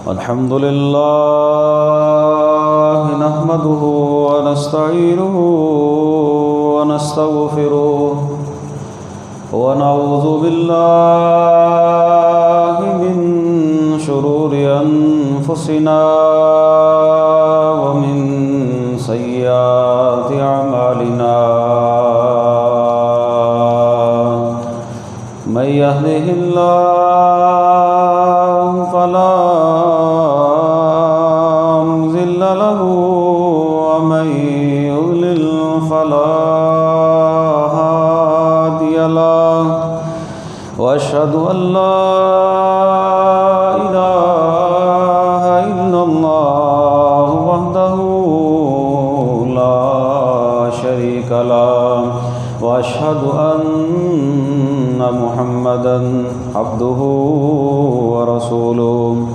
الحمد لله نحمده ونستعينه ونستغفره ونعوذ بالله من شرور أنفسنا ومن سيئات أعمالنا من يهده الله فلا مضل له ومن يضلل فلا هادي له وأشهد أن لا إله إلا الله وحده لا شريك له وأشهد أن محمدًا عبده ورسوله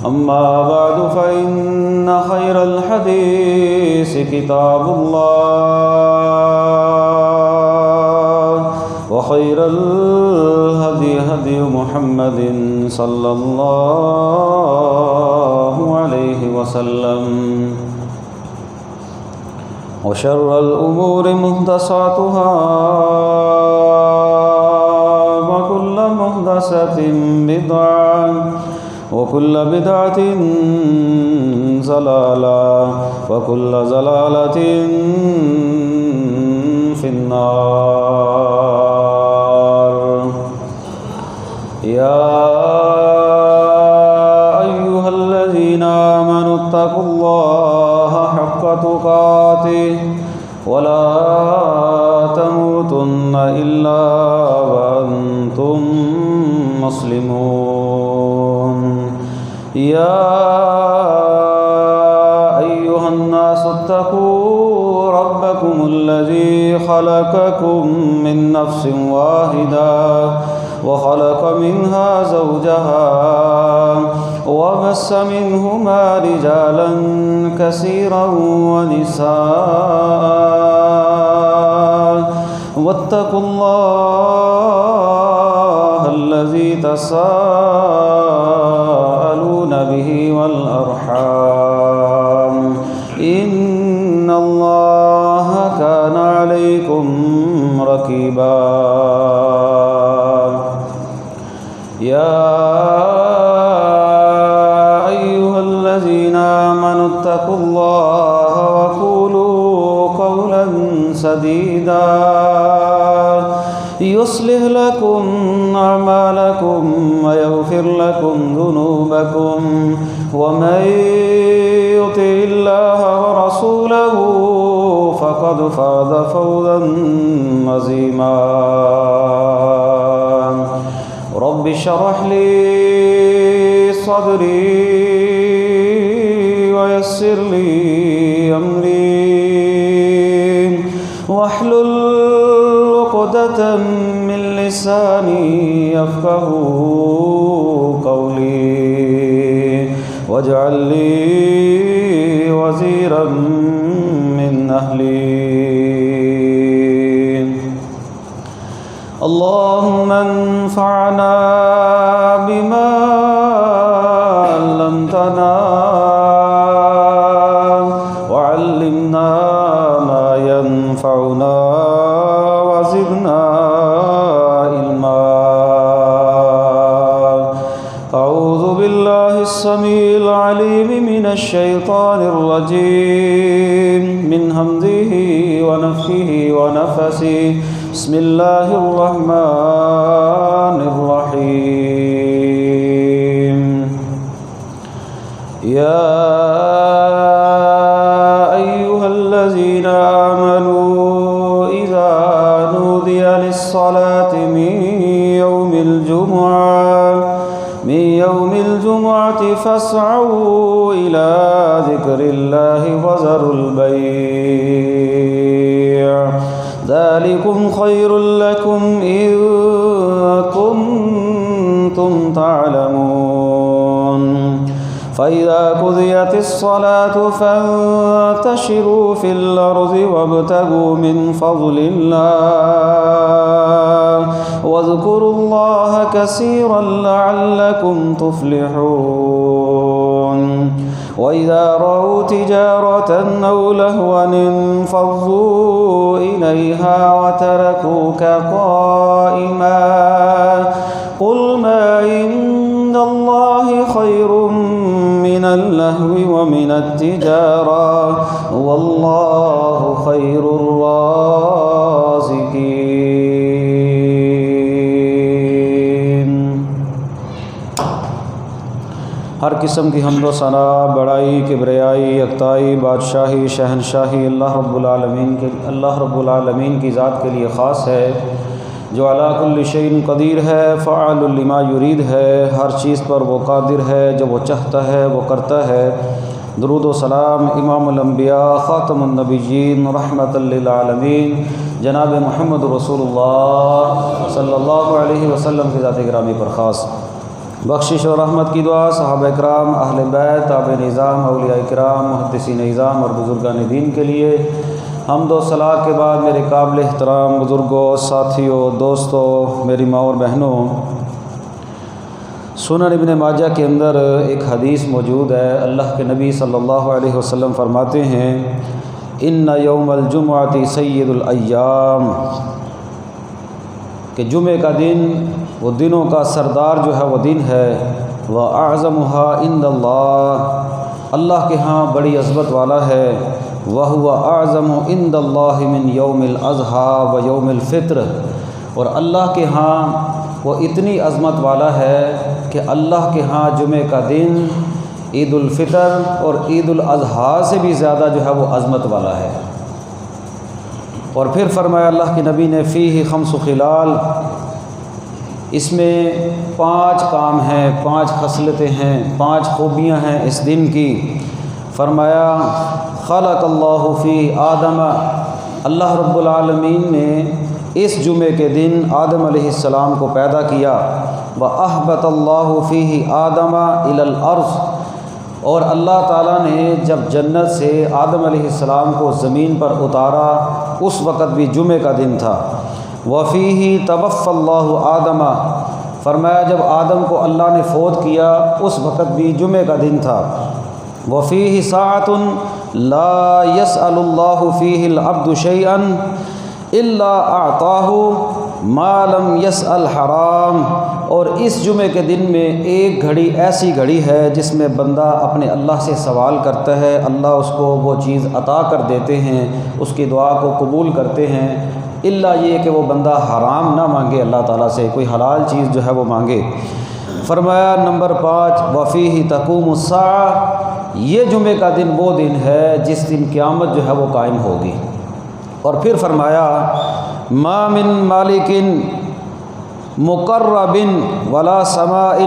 أما بعد فإن خير الحديث كتاب الله وخير الهدي هدي محمد صلى الله عليه وسلم وشر الأمور محدثاتها وكل محدثة بدعة وكل بدعة ضلالة وكل ضلالة في النار يا أيها الذين آمنوا اتقوا الله حق تقاته ولا تموتن إلا وأنتم مسلمون يا أيها الناس اتقوا ربكم الذي خلقكم من نفس واحدة وخلق منها زوجها وبث منهما رجالا كثيرا ونساء واتقوا الله الذي تساءلون به والأرحام إن الله كان عليكم رقيبا يا أيها الذين آمنوا اتقوا الله وقولوا قولا سديدا يصلح لكم أعمالكم ويغفر لكم ذنوبكم ومن يطع الله ورسوله فقد فاز فوزا عظيما رب اشرح لي صدري ويسر لي أمري واحلل عقدة من لساني يفقه قولي واجعل لي وزيرا من أهلي اللهم انفعنا بما علمتنا وعلمنا ما ينفعنا وزدنا علما أعوذ بالله السميع العليم من الشيطان الرجيم من همزه ونفخه ونفثه بسم الله الرحمن الرحيم يا أيها الذين آمنوا إذا نودي للصلاة من يوم الجمعة فاسعوا إلى ذكر الله وذروا البيع ذلكم خير لكم إن كنتم تعلمون فإذا قضيت الصلاة فانتشروا في الأرض وابتغوا من فضل الله واذكروا الله كثيرا لعلكم تفلحون وإذا رأوا تجارة أو لهوا انفضوا إليها وتركوك قائما قل ما عند الله خير من اللهو ومن التجارة والله خير الرازقين۔ ہر قسم کی حمد و ثنا، بڑائی، کبریائی، یکتائی، بادشاہی، شہنشاہی اللہ رب العالمین کی ذات کے لیے خاص ہے، جو علی کل شیء قدیر ہے، فعال لما یرید ہے، ہر چیز پر وہ قادر ہے، جو وہ چاہتا ہے وہ کرتا ہے۔ درود و سلام امام الانبیاء خاتم النبیین رحمۃ للعالمین جناب محمد رسول اللہ صلی اللہ علیہ وسلم کی ذات گرامی پر خاص۔ بخشش و رحمت کی دعا صحابہ کرام، اہل بیت، تابع نظام، اولیاء کرام، محدثین نظام اور بزرگان دین کے لیے۔ حمد و صلاۃ کے بعد میرے قابل احترام بزرگوں، ساتھیوں، دوستوں، میری ماں اور بہنوں، سنن ابن ماجہ کے اندر ایک حدیث موجود ہے۔ اللہ کے نبی صلی اللہ علیہ وسلم فرماتے ہیں ان یوم الجمعۃ سید الایام، کہ جمعہ کا دن وہ دنوں کا سردار جو ہے وہ دن ہے، وَأَعْظَمُهَا عِندَ اللَّهِ، اللہ کے ہاں بڑی عظمت والا ہے، وَهُوَ أَعْظَمُ عِندَ اللَّهِ مِنْ يَوْمِ الْأَضْحَىٰ وَيَوْمِ الْفِطْرِ، اور اللہ کے ہاں وہ اتنی عظمت والا ہے کہ اللہ کے ہاں جمعہ کا دن عید الفطر اور عید الاضحیٰ سے بھی زیادہ جو ہے وہ عظمت والا ہے۔ اور پھر فرمایا اللہ کے نبی نے فیہ خمس خلال، اس میں 5 کام ہیں، 5 خصلتیں ہیں، 5 خوبیاں ہیں اس دن کی۔ فرمایا خلق اللہ فیہ آدم، اللہ رب العالمین نے اس جمعے کے دن آدم علیہ السلام کو پیدا کیا، وَأَحْبَتَ اللَّهُ فِيهِ آدَمَ إِلَى الْأَرْضِ، اور اللہ تعالیٰ نے جب جنت سے آدم علیہ السلام کو زمین پر اتارا اس وقت بھی جمعے کا دن تھا۔ وَفِيهِ تَوَفَّى اللَّهُ آدَمَ، فرمایا جب آدم کو اللہ نے فوت کیا اس وقت بھی جمعے کا دن تھا۔ وَفِيهِ سَاعَةٌ لَا يَسْأَلُ اللَّهُ فِيهِ الْعَبْدُ شَيْئًا إِلَّا أَعْطَاهُ مَا لَمْ يَسْأَلْ حَرَامٍ، اور اس جمعے کے دن میں ایک گھڑی ایسی گھڑی ہے جس میں بندہ اپنے اللہ سے سوال کرتا ہے، اللہ اس کو وہ چیز عطا کر دیتے ہیں، اس کی دعا کو قبول کرتے ہیں، الا یہ کہ وہ بندہ حرام نہ مانگے، اللہ تعالیٰ سے کوئی حلال چیز جو ہے وہ مانگے۔ فرمایا نمبر 5 وَفِيهِ تَقُومُ السَّاعَةُ، یہ جمعے کا دن وہ دن ہے جس دن قیامت جو ہے وہ قائم ہوگی۔ اور پھر فرمایا ما من مالک مقرب ولا سماء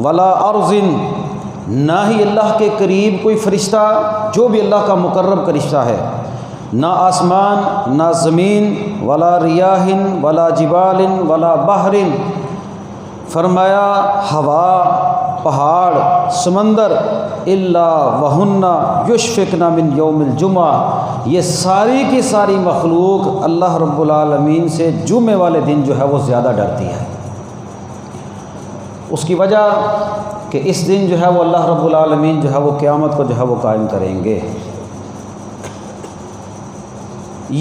ولا ارض، نہ ہی اللہ کے قریب کوئی فرشتہ جو بھی اللہ کا مقرب فرشتہ ہے، نہ آسمان نہ زمین، ولا ریاح ولا جبال ولا بحر، فرمایا ہوا، پہاڑ، سمندر، الا وہن یشفقن من یوم الجمعہ، یہ ساری کی ساری مخلوق اللہ رب العالمین سے جمعے والے دن جو ہے وہ زیادہ ڈرتی ہے۔ اس کی وجہ کہ اس دن جو ہے وہ اللہ رب العالمین جو ہے وہ قیامت کو جو ہے وہ قائم کریں گے۔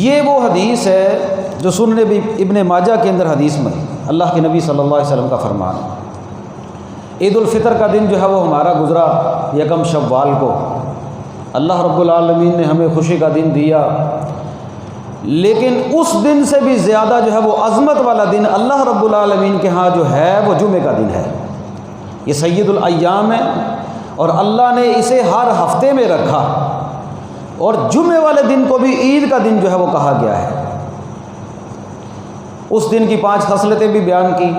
یہ وہ حدیث ہے جو سنن ابن ماجہ کے اندر حدیث میں اللہ کے نبی صلی اللہ علیہ وسلم کا فرمان۔ عید الفطر کا دن جو ہے وہ ہمارا گزرا 1 شوال کو، اللہ رب العالمین نے ہمیں خوشی کا دن دیا، لیکن اس دن سے بھی زیادہ جو ہے وہ عظمت والا دن اللہ رب العالمین کے ہاں جو ہے وہ جمعہ کا دن ہے۔ یہ سید الایام ہے اور اللہ نے اسے ہر ہفتے میں رکھا، اور جمعے والے دن کو بھی عید کا دن جو ہے وہ کہا گیا ہے۔ اس دن کی 5 خصلتیں بھی بیان کی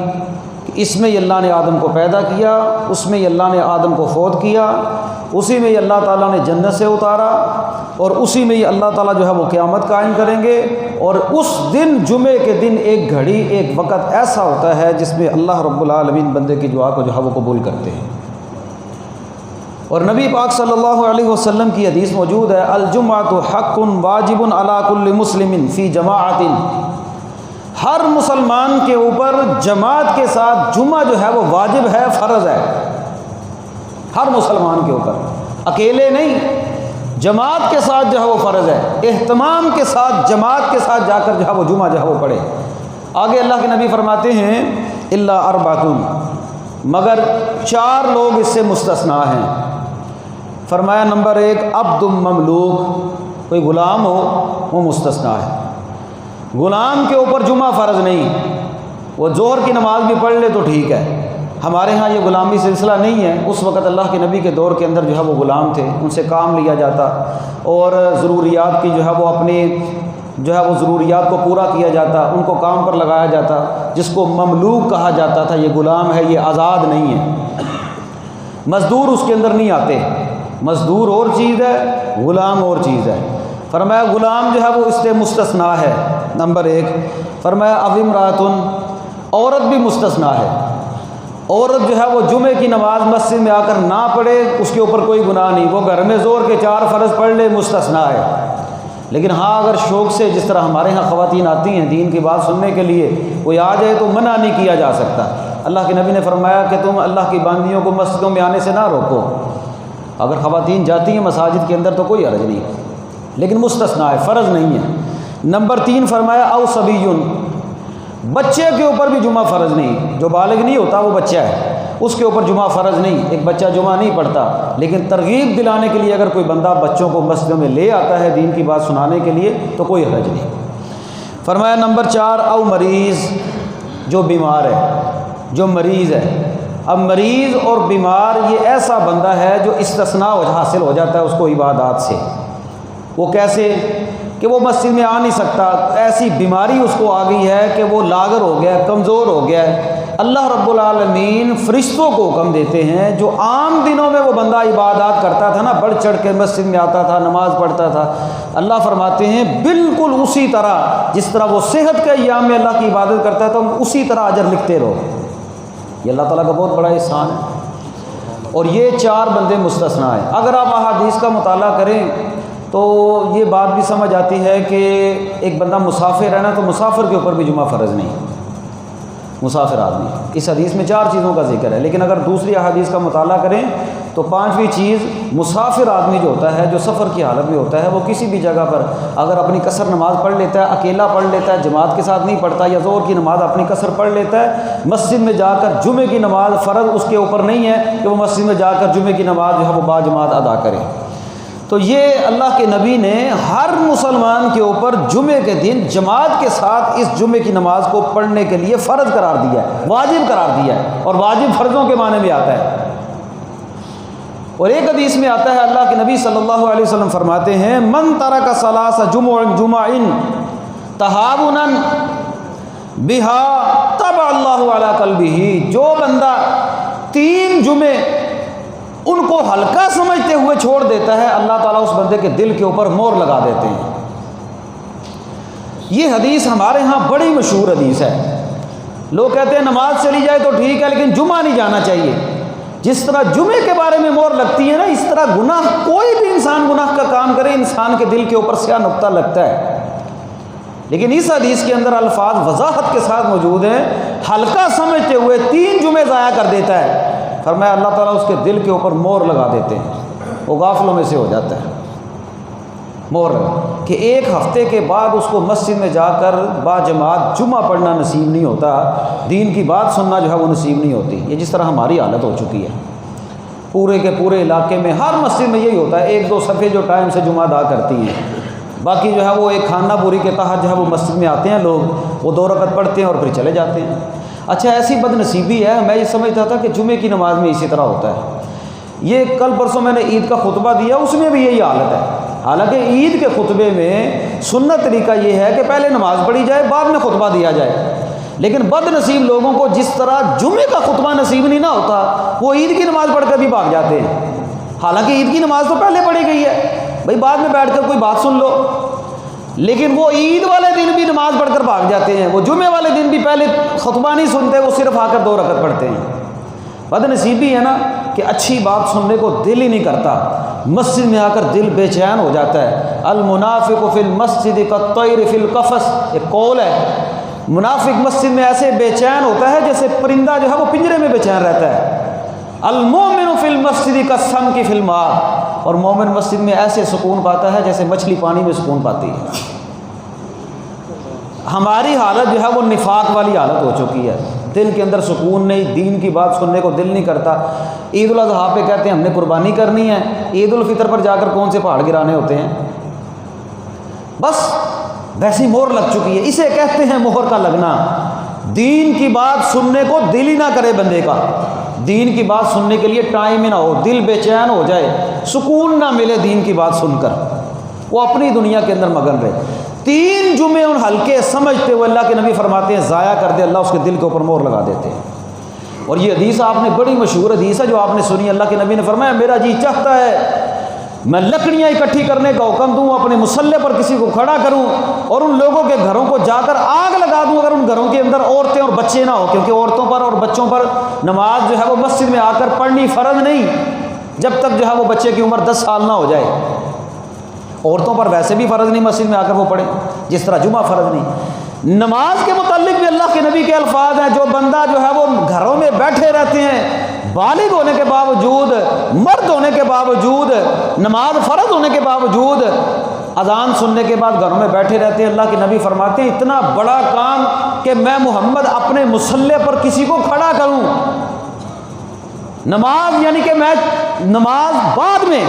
کہ اس میں اللہ نے آدم کو پیدا کیا، اس میں اللہ نے آدم کو فوت کیا، اسی میں اللہ تعالیٰ نے جنت سے اتارا، اور اسی میں اللہ تعالیٰ جو ہے وہ قیامت قائم کریں گے۔ اور اس دن جمعے کے دن ایک گھڑی، ایک وقت ایسا ہوتا ہے جس میں اللہ رب العالمین بندے کی دعا کو جو ہے وہ قبول کرتے ہیں۔ اور نبی پاک صلی اللہ علیہ وسلم کی حدیث موجود ہے، الجمعۃ حق واجب علی کل مسلم فی جماعت، ہر مسلمان کے اوپر جماعت کے ساتھ جمعہ جو ہے وہ واجب ہے، فرض ہے، ہر مسلمان کے اوپر، اکیلے نہیں، جماعت کے ساتھ جو ہے وہ فرض ہے، اہتمام کے ساتھ جماعت کے ساتھ جا کر جو ہے وہ جمعہ جو ہے وہ پڑھے۔ آگے اللہ کے نبی فرماتے ہیں الا اربعۃ، مگر 4 لوگ اس سے مستثنا ہیں۔ فرمایا نمبر 1 عبد مملوک، کوئی غلام ہو وہ مستثنا ہے، غلام کے اوپر جمعہ فرض نہیں، وہ ظہر کی نماز بھی پڑھ لے تو ٹھیک ہے۔ ہمارے ہاں یہ غلامی سلسلہ نہیں ہے، اس وقت اللہ کے نبی کے دور کے اندر جو ہے وہ غلام تھے، ان سے کام لیا جاتا اور ضروریات کی جو ہے وہ اپنی جو ہے وہ ضروریات کو پورا کیا جاتا، ان کو کام پر لگایا جاتا، جس کو مملوک کہا جاتا تھا۔ یہ غلام ہے، یہ آزاد نہیں ہے، مزدور اس کے اندر نہیں آتے، مزدور اور چیز ہے، غلام اور چیز ہے۔ فرمایا غلام جو ہے وہ اس سے مستثنا ہے، نمبر 1۔ فرمایا او امرأۃ، عورت بھی مستثنا ہے، عورت جو ہے وہ جمعے کی نماز مسجد میں آ کر نہ پڑھے، اس کے اوپر کوئی گناہ نہیں، وہ گھر میں ظہر کے 4 فرض پڑھ لے، مستثنا ہے۔ لیکن ہاں اگر شوق سے، جس طرح ہمارے ہاں خواتین آتی ہیں دین کی بات سننے کے لیے، کوئی آ جائے تو منع نہیں کیا جا سکتا۔ اللہ کے نبی نے فرمایا کہ تم اللہ کی بندیوں کو مسجدوں میں آنے سے نہ روکو، اگر خواتین جاتی ہیں مساجد کے اندر تو کوئی حرج نہیں، لیکن مستثنا ہے، فرض نہیں ہے۔ نمبر 3 فرمایا او صبی، بچے کے اوپر بھی جمعہ فرض نہیں، جو بالغ نہیں ہوتا وہ بچہ ہے، اس کے اوپر جمعہ فرض نہیں، ایک بچہ جمعہ نہیں پڑھتا، لیکن ترغیب دلانے کے لیے اگر کوئی بندہ بچوں کو مسجدوں میں لے آتا ہے دین کی بات سنانے کے لیے تو کوئی حرج نہیں۔ فرمایا نمبر 4 او مریض، جو بیمار ہے، جو مریض ہے۔ اب مریض اور بیمار یہ ایسا بندہ ہے جو استثناء حاصل ہو جاتا ہے اس کو عبادات سے۔ وہ کیسے کہ وہ مسجد میں آ نہیں سکتا، ایسی بیماری اس کو آ گئی ہے کہ وہ لاغر ہو گیا ہے، کمزور ہو گیا ہے۔ اللہ رب العالمین فرشتوں کو حکم دیتے ہیں، جو عام دنوں میں وہ بندہ عبادات کرتا تھا نا، بڑھ چڑھ کے مسجد میں آتا تھا، نماز پڑھتا تھا، اللہ فرماتے ہیں بالکل اسی طرح جس طرح وہ صحت کے ایام میں اللہ کی عبادت کرتا ہے تو اسی طرح اجر لکھتے رہو۔ یہ اللہ تعالیٰ کا بہت بڑا احسان ہے۔ اور یہ 4 بندے مستثنا ہیں۔ اگر آپ احادیث کا مطالعہ کریں تو یہ بات بھی سمجھ آتی ہے کہ ایک بندہ مسافر ہے نا، تو مسافر کے اوپر بھی جمعہ فرض نہیں، مسافر آدمی۔ اس حدیث میں 4 چیزوں کا ذکر ہے، لیکن اگر دوسری احادیث کا مطالعہ کریں تو 5ویں چیز، مسافر آدمی جو ہوتا ہے، جو سفر کی حالت میں ہوتا ہے، وہ کسی بھی جگہ پر اگر اپنی قصر نماز پڑھ لیتا ہے، اکیلا پڑھ لیتا ہے، جماعت کے ساتھ نہیں پڑھتا، یا ظہر کی نماز اپنی قصر پڑھ لیتا ہے، مسجد میں جا کر جمعے کی نماز فرض اس کے اوپر نہیں ہے کہ وہ مسجد میں جا کر جمعے کی نماز جو ہے وہ با جماعت ادا کرے۔ تو یہ اللہ کے نبی نے ہر مسلمان کے اوپر جمعے کے دن جماعت کے ساتھ اس جمعے کی نماز کو پڑھنے کے لیے فرض قرار دیا ہے، واجب قرار دیا ہے، اور واجب فرضوں کے معنی میں آتا ہے۔ اور ایک حدیث میں آتا ہے، اللہ کے نبی صلی اللہ علیہ وسلم فرماتے ہیں من ترک ثلاث جمع تہاونا بها طبع اللہ علی قلبہ، جو بندہ 3 جمعے ان کو ہلکا سمجھتے ہوئے چھوڑ دیتا ہے، اللہ تعالیٰ اس بندے کے دل کے اوپر مہر لگا دیتے ہیں۔ یہ حدیث ہمارے ہاں بڑی مشہور حدیث ہے۔ لوگ کہتے ہیں نماز چلی جائے تو ٹھیک ہے لیکن جمعہ نہیں جانا چاہیے۔ جس طرح جمعے کے بارے میں مہر لگتی ہے نا، اس طرح گناہ، کوئی بھی انسان گناہ کا کام کرے، انسان کے دل کے اوپر سیاہ نقطہ لگتا ہے۔ لیکن اس حدیث کے اندر الفاظ وضاحت کے ساتھ موجود ہیں، ہلکا سمجھتے ہوئے 3 جمعے ضائع کر دیتا ہے، فرمایا اللہ تعالیٰ اس کے دل کے اوپر مہر لگا دیتے ہیں، وہ غافلوں میں سے ہو جاتا ہے، مہر لگا کہ 1 ہفتے کے بعد اس کو مسجد میں جا کر با جماعت جمعہ پڑھنا نصیب نہیں ہوتا، دین کی بات سننا جو ہے وہ نصیب نہیں ہوتی۔ یہ جس طرح ہماری حالت ہو چکی ہے، پورے کے پورے علاقے میں ہر مسجد میں یہی ہوتا ہے، 1-2 صفحے جو ٹائم سے جمعہ ادا کرتی ہیں، باقی جو ہے وہ ایک خانہ پوری کے تحت جو ہے وہ مسجد میں آتے ہیں لوگ، وہ 2 رکعت پڑھتے ہیں اور پھر چلے جاتے ہیں۔ اچھا ایسی بد نصیبی ہے، میں یہ سمجھتا تھا کہ جمعے کی نماز میں اسی طرح ہوتا ہے۔ یہ کل پرسوں میں نے عید کا خطبہ دیا، اس میں بھی یہی حالت ہے۔ حالانکہ عید کے خطبے میں سنت طریقہ یہ ہے کہ پہلے نماز پڑھی جائے، بعد میں خطبہ دیا جائے، لیکن بد نصیب لوگوں کو جس طرح جمعے کا خطبہ نصیب نہیں نہ ہوتا، وہ عید کی نماز پڑھ کر بھی بھاگ جاتے ہیں۔ حالانکہ عید کی نماز تو پہلے پڑھی گئی ہے، بھائی بعد میں بیٹھ کر کوئی بات سن لو، لیکن وہ عید والے دن بھی نماز پڑھ کر بھاگ جاتے ہیں، وہ جمعے والے دن بھی پہلے خطبہ نہیں سنتے، وہ صرف آ کر 2 رکعت پڑھتے ہیں۔ بد نصیبی ہے نا کہ اچھی بات سننے کو دل ہی نہیں کرتا، مسجد میں آ کر دل بے چین ہو جاتا ہے۔ المنافق فی المسجد کالطیر فی القفص، ایک قول ہے، منافق مسجد میں ایسے بے چین ہوتا ہے جیسے پرندہ جو ہے وہ پنجرے میں بے چین رہتا ہے۔ المومن فی المسجد کالسمک فی الماء، اور مومن مسجد میں ایسے سکون پاتا ہے جیسے مچھلی پانی میں سکون پاتی ہے۔ ہماری حالت جو ہے وہ نفاق والی حالت ہو چکی ہے، دل کے اندر سکون نہیں، دین کی بات سننے کو دل نہیں کرتا۔ عید الاضحیٰ پہ کہتے ہیں ہم نے قربانی کرنی ہے، عید الفطر پر جا کر کون سے پہاڑ گرانے ہوتے ہیں؟ بس ویسی مہر لگ چکی ہے، اسے کہتے ہیں مہر کا لگنا۔ دین کی بات سننے کو دل ہی نہ کرے بندے کا، دین کی بات سننے کے لیے ٹائم ہی نہ ہو، دل بے چین ہو جائے، سکون نہ ملے دین کی بات سن کر، وہ اپنی دنیا کے اندر مگن رہے۔ 3 جمعے ان ہلکے سمجھتے ہوئے اللہ کے نبی فرماتے ہیں ضائع کر دے، اللہ اس کے دل کے اوپر مہر لگا دیتے ہیں۔ اور یہ حدیث آپ نے بڑی مشہور حدیث ہے جو آپ نے سنی، اللہ کے نبی نے فرمایا میرا جی چاہتا ہے میں لکڑیاں اکٹھی کرنے کا حکم دوں، اپنے مصلے پر کسی کو کھڑا کروں اور ان لوگوں کے گھروں کو جا کر آگ لگا دوں اگر ان گھروں کے اندر عورتیں اور بچے نہ ہو، کیونکہ عورتوں پر اور بچوں پر نماز جو ہے وہ مسجد میں آ کر پڑھنی فرض نہیں جب تک جو ہے وہ بچے کی عمر 10 سال نہ ہو جائے۔ عورتوں پر ویسے بھی فرض نہیں مسجد میں آ کر وہ پڑھیں، جس طرح جمعہ فرض نہیں۔ نماز کے متعلق بھی اللہ کے نبی کے الفاظ ہیں، جو بندہ جو ہے وہ گھروں میں بیٹھے رہتے ہیں بالغ ہونے کے باوجود، مرد ہونے کے باوجود، نماز فرض ہونے کے باوجود، اذان سننے کے بعد گھروں میں بیٹھے رہتے ہیں، اللہ کے نبی فرماتے ہیں اتنا بڑا کام کہ میں محمد اپنے مصلے پر کسی کو کھڑا کروں، نماز یعنی کہ میں نماز بعد میں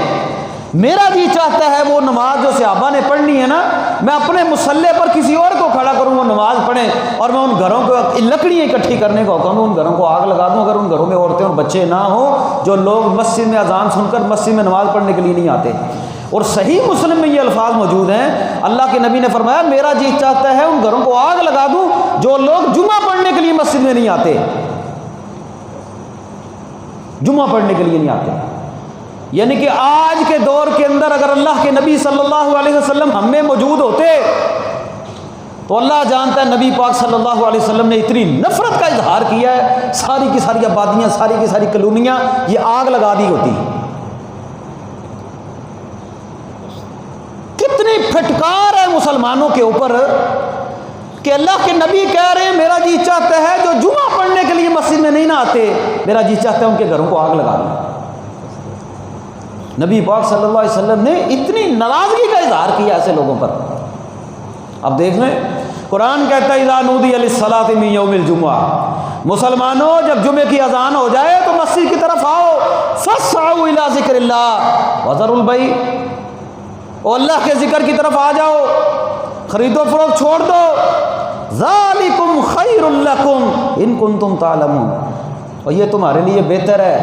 میرا جی چاہتا ہے وہ نماز جو صحابہ نے پڑھنی ہے نا، میں اپنے مصلے پر کسی اور کو کھڑا کروں وہ نماز پڑھیں، اور میں ان گھروں کو لکڑیاں اکٹھی کرنے کا حکم دوں، ان گھروں کو آگ لگا دوں اگر ان گھروں میں عورتیں اور بچے نہ ہوں جو لوگ مسجد میں اذان سن کر مسجد میں نماز پڑھنے کے لیے نہیں آتے۔ اور صحیح مسلم میں یہ الفاظ موجود ہیں، اللہ کے نبی نے فرمایا میرا جی چاہتا ہے ان گھروں کو آگ لگا دوں جو لوگ جمعہ پڑھنے کے لیے مسجد میں نہیں آتے، جمعہ پڑھنے کے لیے نہیں آتے۔ یعنی کہ آج کے دور کے اندر اگر اللہ کے نبی صلی اللہ علیہ وسلم ہم میں موجود ہوتے تو اللہ جانتا ہے نبی پاک صلی اللہ علیہ وسلم نے اتنی نفرت کا اظہار کیا ہے، ساری کی ساری آبادیاں، ساری کی ساری کالونیاں یہ آگ لگا دی ہوتی۔ کتنی پھٹکار ہے مسلمانوں کے اوپر کہ اللہ کے نبی کہہ رہے ہیں میرا جی چاہتا ہے جو جمعہ پڑھنے کے لیے مسجد میں نہیں نہ آتے، میرا جی چاہتا ہے ان کے گھروں کو آگ لگا دیں۔ نبی پاک صلی اللہ علیہ وسلم نے اتنی ناراضگی کا اظہار کیا ایسے لوگوں پر۔ اب دیکھ لیں قرآن کہتا ہے اذا نودی للصلاۃ من یوم الجمعہ، مسلمانوں جب جمعے کی اذان ہو جائے تو مسجد کی طرف آؤ، فاسعوا الی ذکر اللہ وذروا البیع، اور اللہ کے ذکر کی طرف آ جاؤ، خرید و فروخت چھوڑ دو، ذالکم خیر لکم ان کنتم تعلمون، اور یہ تمہارے لیے بہتر ہے۔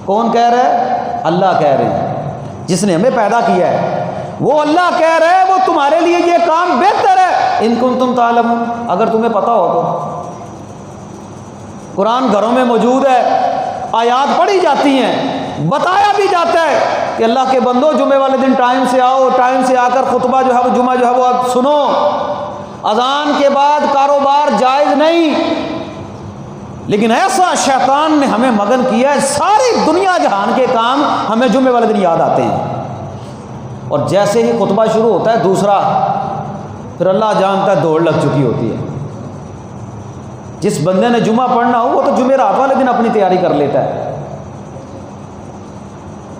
کون کہہ رہا ہے؟ اللہ کہہ رہے ہیں، جس نے ہمیں پیدا کیا ہے وہ اللہ کہہ رہے ہیں وہ تمہارے لیے یہ کام بہتر ہے، ان کنتم تعلمون، اگر تمہیں پتہ ہو تو۔ قرآن گھروں میں موجود ہے، آیات پڑھی جاتی ہیں، بتایا بھی جاتا ہے کہ اللہ کے بندو جمعے والے دن ٹائم سے آؤ، ٹائم سے آ کر خطبہ جو ہے وہ جمعہ جو ہے وہ سنو، اذان کے بعد کاروبار جائز نہیں۔ لیکن ایسا شیطان نے ہمیں مگن کیا ہے، ساری دنیا جہان کے کام ہمیں جمعے والے دن یاد آتے ہیں، اور جیسے ہی خطبہ شروع ہوتا ہے دوسرا، پھر اللہ جانتا ہے دوڑ لگ چکی ہوتی ہے۔ جس بندے نے جمعہ پڑھنا ہو وہ تو جمعرات والے دن اپنی تیاری کر لیتا ہے،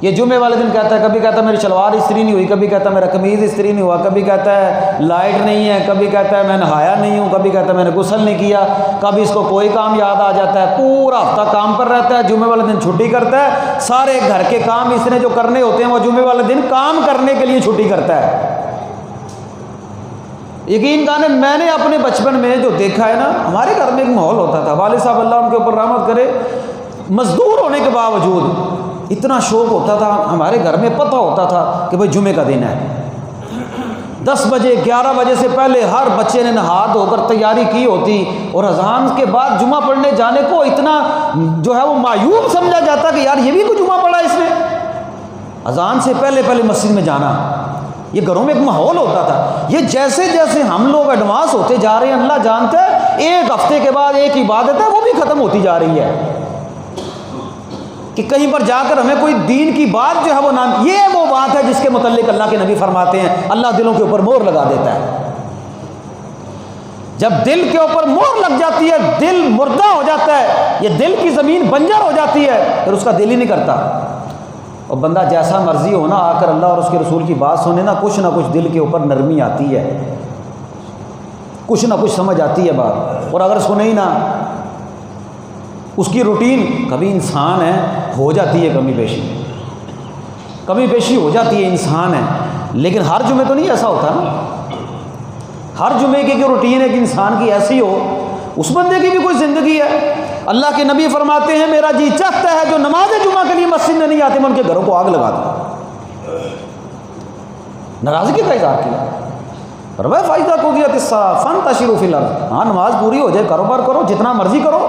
یہ جمعے والے دن کہتا ہے، کبھی کہتا ہے میری شلوار استری نہیں ہوئی، کبھی کہتا ہے میرا قمیض استری نہیں ہوا، کبھی کہتا ہے لائٹ نہیں ہے، کبھی کہتا ہے میں نہایا نہیں ہوں، کبھی کہتا ہے میں نے غسل نہیں کیا، کبھی اس کو کوئی کام یاد آ جاتا ہے، پورا ہفتہ کام پر رہتا ہے، جمعے والے دن چھٹی کرتا ہے، سارے گھر کے کام اس نے جو کرنے ہوتے ہیں وہ جمعے والے دن کام کرنے کے لیے چھٹی کرتا ہے۔ یقین جانے میں نے اپنے بچپن میں جو دیکھا ہے نا، ہمارے گھر میں ایک ماحول ہوتا تھا، والد صاحب اللہ ان کے اوپر رحمت کرے، مزدور ہونے کے باوجود اتنا شوق ہوتا تھا، ہمارے گھر میں پتہ ہوتا تھا کہ بھئی جمعے کا دن ہے، 10 بجے 11 بجے سے پہلے ہر بچے نے نہا دھو کر تیاری کی ہوتی، اور اذان کے بعد جمعہ پڑھنے جانے کو اتنا جو ہے وہ معیوب سمجھا جاتا کہ یار یہ بھی کوئی جمعہ پڑھا اس نے، اذان سے پہلے پہلے مسجد میں جانا، یہ گھروں میں ایک ماحول ہوتا تھا۔ یہ جیسے جیسے ہم لوگ ایڈوانس ہوتے جا رہے ہیں، اللہ جانتا ہے ایک ہفتے کے بعد ایک عبادت ہے وہ بھی ختم ہوتی جا رہی ہے، کہ کہیں پر جا کر ہمیں کوئی دین کی بات جو ہے وہ نام، یہ وہ بات ہے جس کے متعلق اللہ کے نبی فرماتے ہیں اللہ دلوں کے اوپر مہر لگا دیتا ہے۔ جب دل کے اوپر مہر لگ جاتی ہے، دل مردہ ہو جاتا ہے، یہ دل کی زمین بنجر ہو جاتی ہے، پھر اس کا دل ہی نہیں کرتا، اور بندہ جیسا مرضی ہونا آ کر اللہ اور اس کے رسول کی بات سنے نا، کچھ نہ کچھ دل کے اوپر نرمی آتی ہے، کچھ نہ کچھ سمجھ آتی ہے بات، اور اگر سنے ہی نہ، اس کی روٹین، کبھی انسان ہے ہو جاتی ہے کمی بیشی ہو جاتی ہے، انسان ہے، لیکن ہر جمعے تو نہیں ایسا ہوتا نا، ہر جمعے کی جو روٹین ایک انسان کی ایسی ہو، اس بندے کی بھی کوئی زندگی ہے۔ اللہ کے نبی فرماتے ہیں میرا جی چاہتا ہے جو نماز جمعہ کے لیے مسجد میں نہیں آتے میں ان کے گھروں کو آگ لگا دوں۔ ناراضگی کا اظہار کیا، فرمایا فَإِذَا قُضِيَتِ الصَّلَاةُ فَانتَشِرُوا فِي الْأَرْضِ، ہاں نماز پوری ہو جائے کاروبار کرو جتنا مرضی کرو،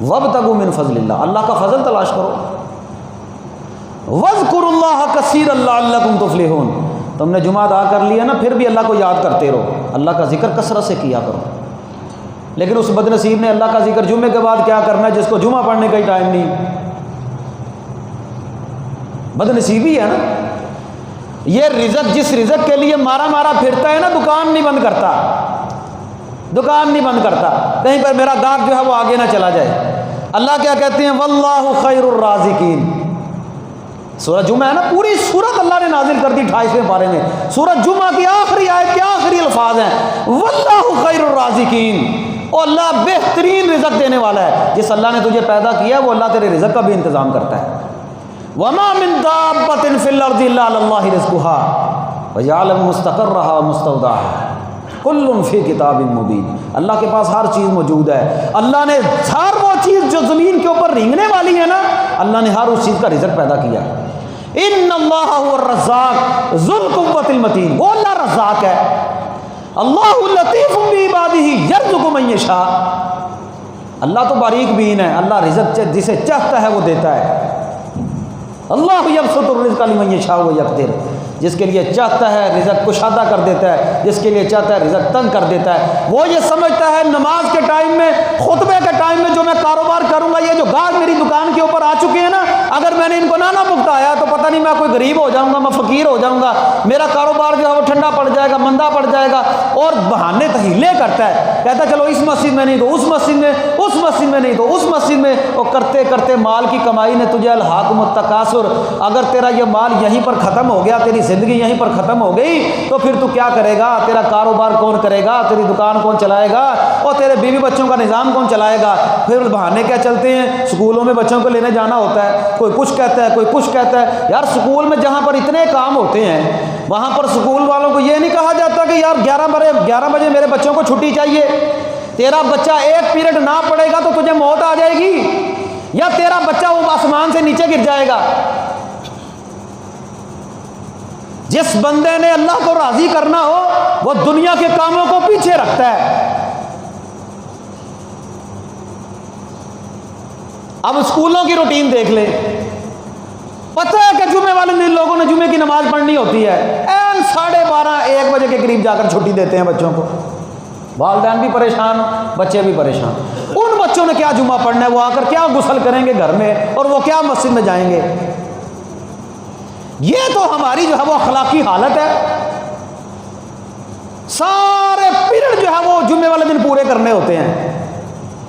وَابْتَغُوا مِن فَضْلِ اللَّهِ، اللہ کا فضل تلاش کرو، وَاذْكُرُوا اللَّهَ كَثِيرًا لَعَلَّكُمْ تُفْلِحُونَ، تم نے جمعہ ادا کر لیا نا، پھر بھی اللہ کو یاد کرتے رہو، اللہ کا ذکر کثرت سے کیا کرو۔ لیکن اس بد نصیب نے اللہ کا ذکر جمعے کے بعد کیا کرنا ہے جس کو جمعہ پڑھنے کا ہی ٹائم نہیں، بد نصیبی ہے نا۔ یہ رزق، جس رزق کے لیے مارا مارا پھرتا ہے نا، دکان نہیں بند کرتا، دکان نہیں بند کرتا، کہیں پر میرا گاہک جو ہے وہ آگے نہ چلا جائے۔ اللہ کیا کہتے ہیں واللہ خیر الرازقین، سورہ جمعہ ہے نا، پوری سورت اللہ نے نازل کر دی 28ویں پارے میں، سورہ جمعہ کی آخری آیت کے آخری الفاظ ہیں واللہ خیر الرازقین، اور اللہ بہترین رزق دینے والا ہے، جس اللہ نے تجھے پیدا کیا ہے وہ اللہ تیرے رزق کا بھی انتظام کرتا ہے۔ وما من دابۃ فی الارض الا علی اللہ رزقها ویعلم مستقرها ومستودعها کل فی کتاب مبین، اللہ کے پاس ہر چیز موجود ہے، اللہ نے ہر وہ چیز جو زمین کے اوپر رینگنے والی ہے نا، اللہ نے ہر اس چیز کا رزق پیدا کیا ہے۔ ان اللہ هو الرزاق ذو القوۃ المتین، وہ اللہ رزاق ہے، اللہ لطیف بعبادہ یرزق من یشاء، اللہ تو باریک بین ہے، اللہ رزق جسے چاہتا ہے وہ دیتا ہے۔ اللہ یبسط الرزق لمن یشاء ویقدر، جس کے لیے چاہتا ہے رزق کشادہ کر دیتا ہے، جس کے لیے چاہتا ہے رزق تنگ کر دیتا ہے۔ وہ یہ سمجھتا ہے نماز کے ٹائم میں، خطبے کے ٹائم میں جو میں کاروبار کروں گا، یہ جو گاہک میری دکان کے اوپر آ چکے ہیں نا، اگر میں نے ان کو نہ بھگتایا تو پتہ نہیں میں کوئی غریب ہو جاؤں گا، میں فقیر ہو جاؤں گا، میرا کاروبار جو ہے وہ ٹھنڈا پڑ جائے گا، مندہ پڑ جائے گا، اور بہانے تحیلیں کرتا ہے، کہتا ہے چلو اس مسجد میں نہیں تو اس مسجد میں، اس مسجد میں نہیں تو اس مسجد میں، اور کرتے کرتے مال کی کمائی نے تجھے الہاکم التکاثر، اگر تیرا یہ مال یہیں پر ختم ہو گیا، تیری زندگی یہیں پر ختم ہو گئی، تو پھر تو کیا کرے گا؟ تیرا کاروبار کون کرے گا؟ تیری دکان کون چلائے گا؟ اور تیرے بیوی بچوں کا نظام کون چلائے گا؟ پھر بہانے کیا چلتے ہیں، سکولوں میں بچوں کو لینے جانا ہوتا ہے، کوئی کچھ کہتا ہے کوئی کچھ کہتا ہے۔ یار سکول میں جہاں پر اتنے کام ہوتے ہیں، وہاں پر سکول والوں کو یہ نہیں کہا جاتا کہ یار 11 بجے میرے بچوں کو چھٹی چاہیے، تیرا بچہ ایک پیریڈ نہ پڑھے گا تو تجھے موت آ جائے گی، یا تیرا بچہ وہ آسمان سے نیچے گر جائے گا۔ جس بندے نے اللہ کو راضی کرنا ہو وہ دنیا کے کاموں کو پیچھے رکھتا ہے۔ اب اسکولوں کی روٹین دیکھ لیں، پتہ ہے کہ جمعے والے دن لوگوں نے جمعے کی نماز پڑھنی ہوتی ہے، 12:30 1 بجے کے قریب جا کر چھٹی دیتے ہیں بچوں کو، والدین بھی پریشان، بچے بھی پریشان۔ ان بچوں نے کیا جمعہ پڑھنا ہے؟ وہ آ کر کیا غسل کریں گے گھر میں، اور وہ کیا مسجد میں جائیں گے؟ یہ تو ہماری جو ہے وہ اخلاقی حالت ہے۔ سارے پیریڈ جو ہے وہ جمعے والے دن پورے کرنے ہوتے ہیں،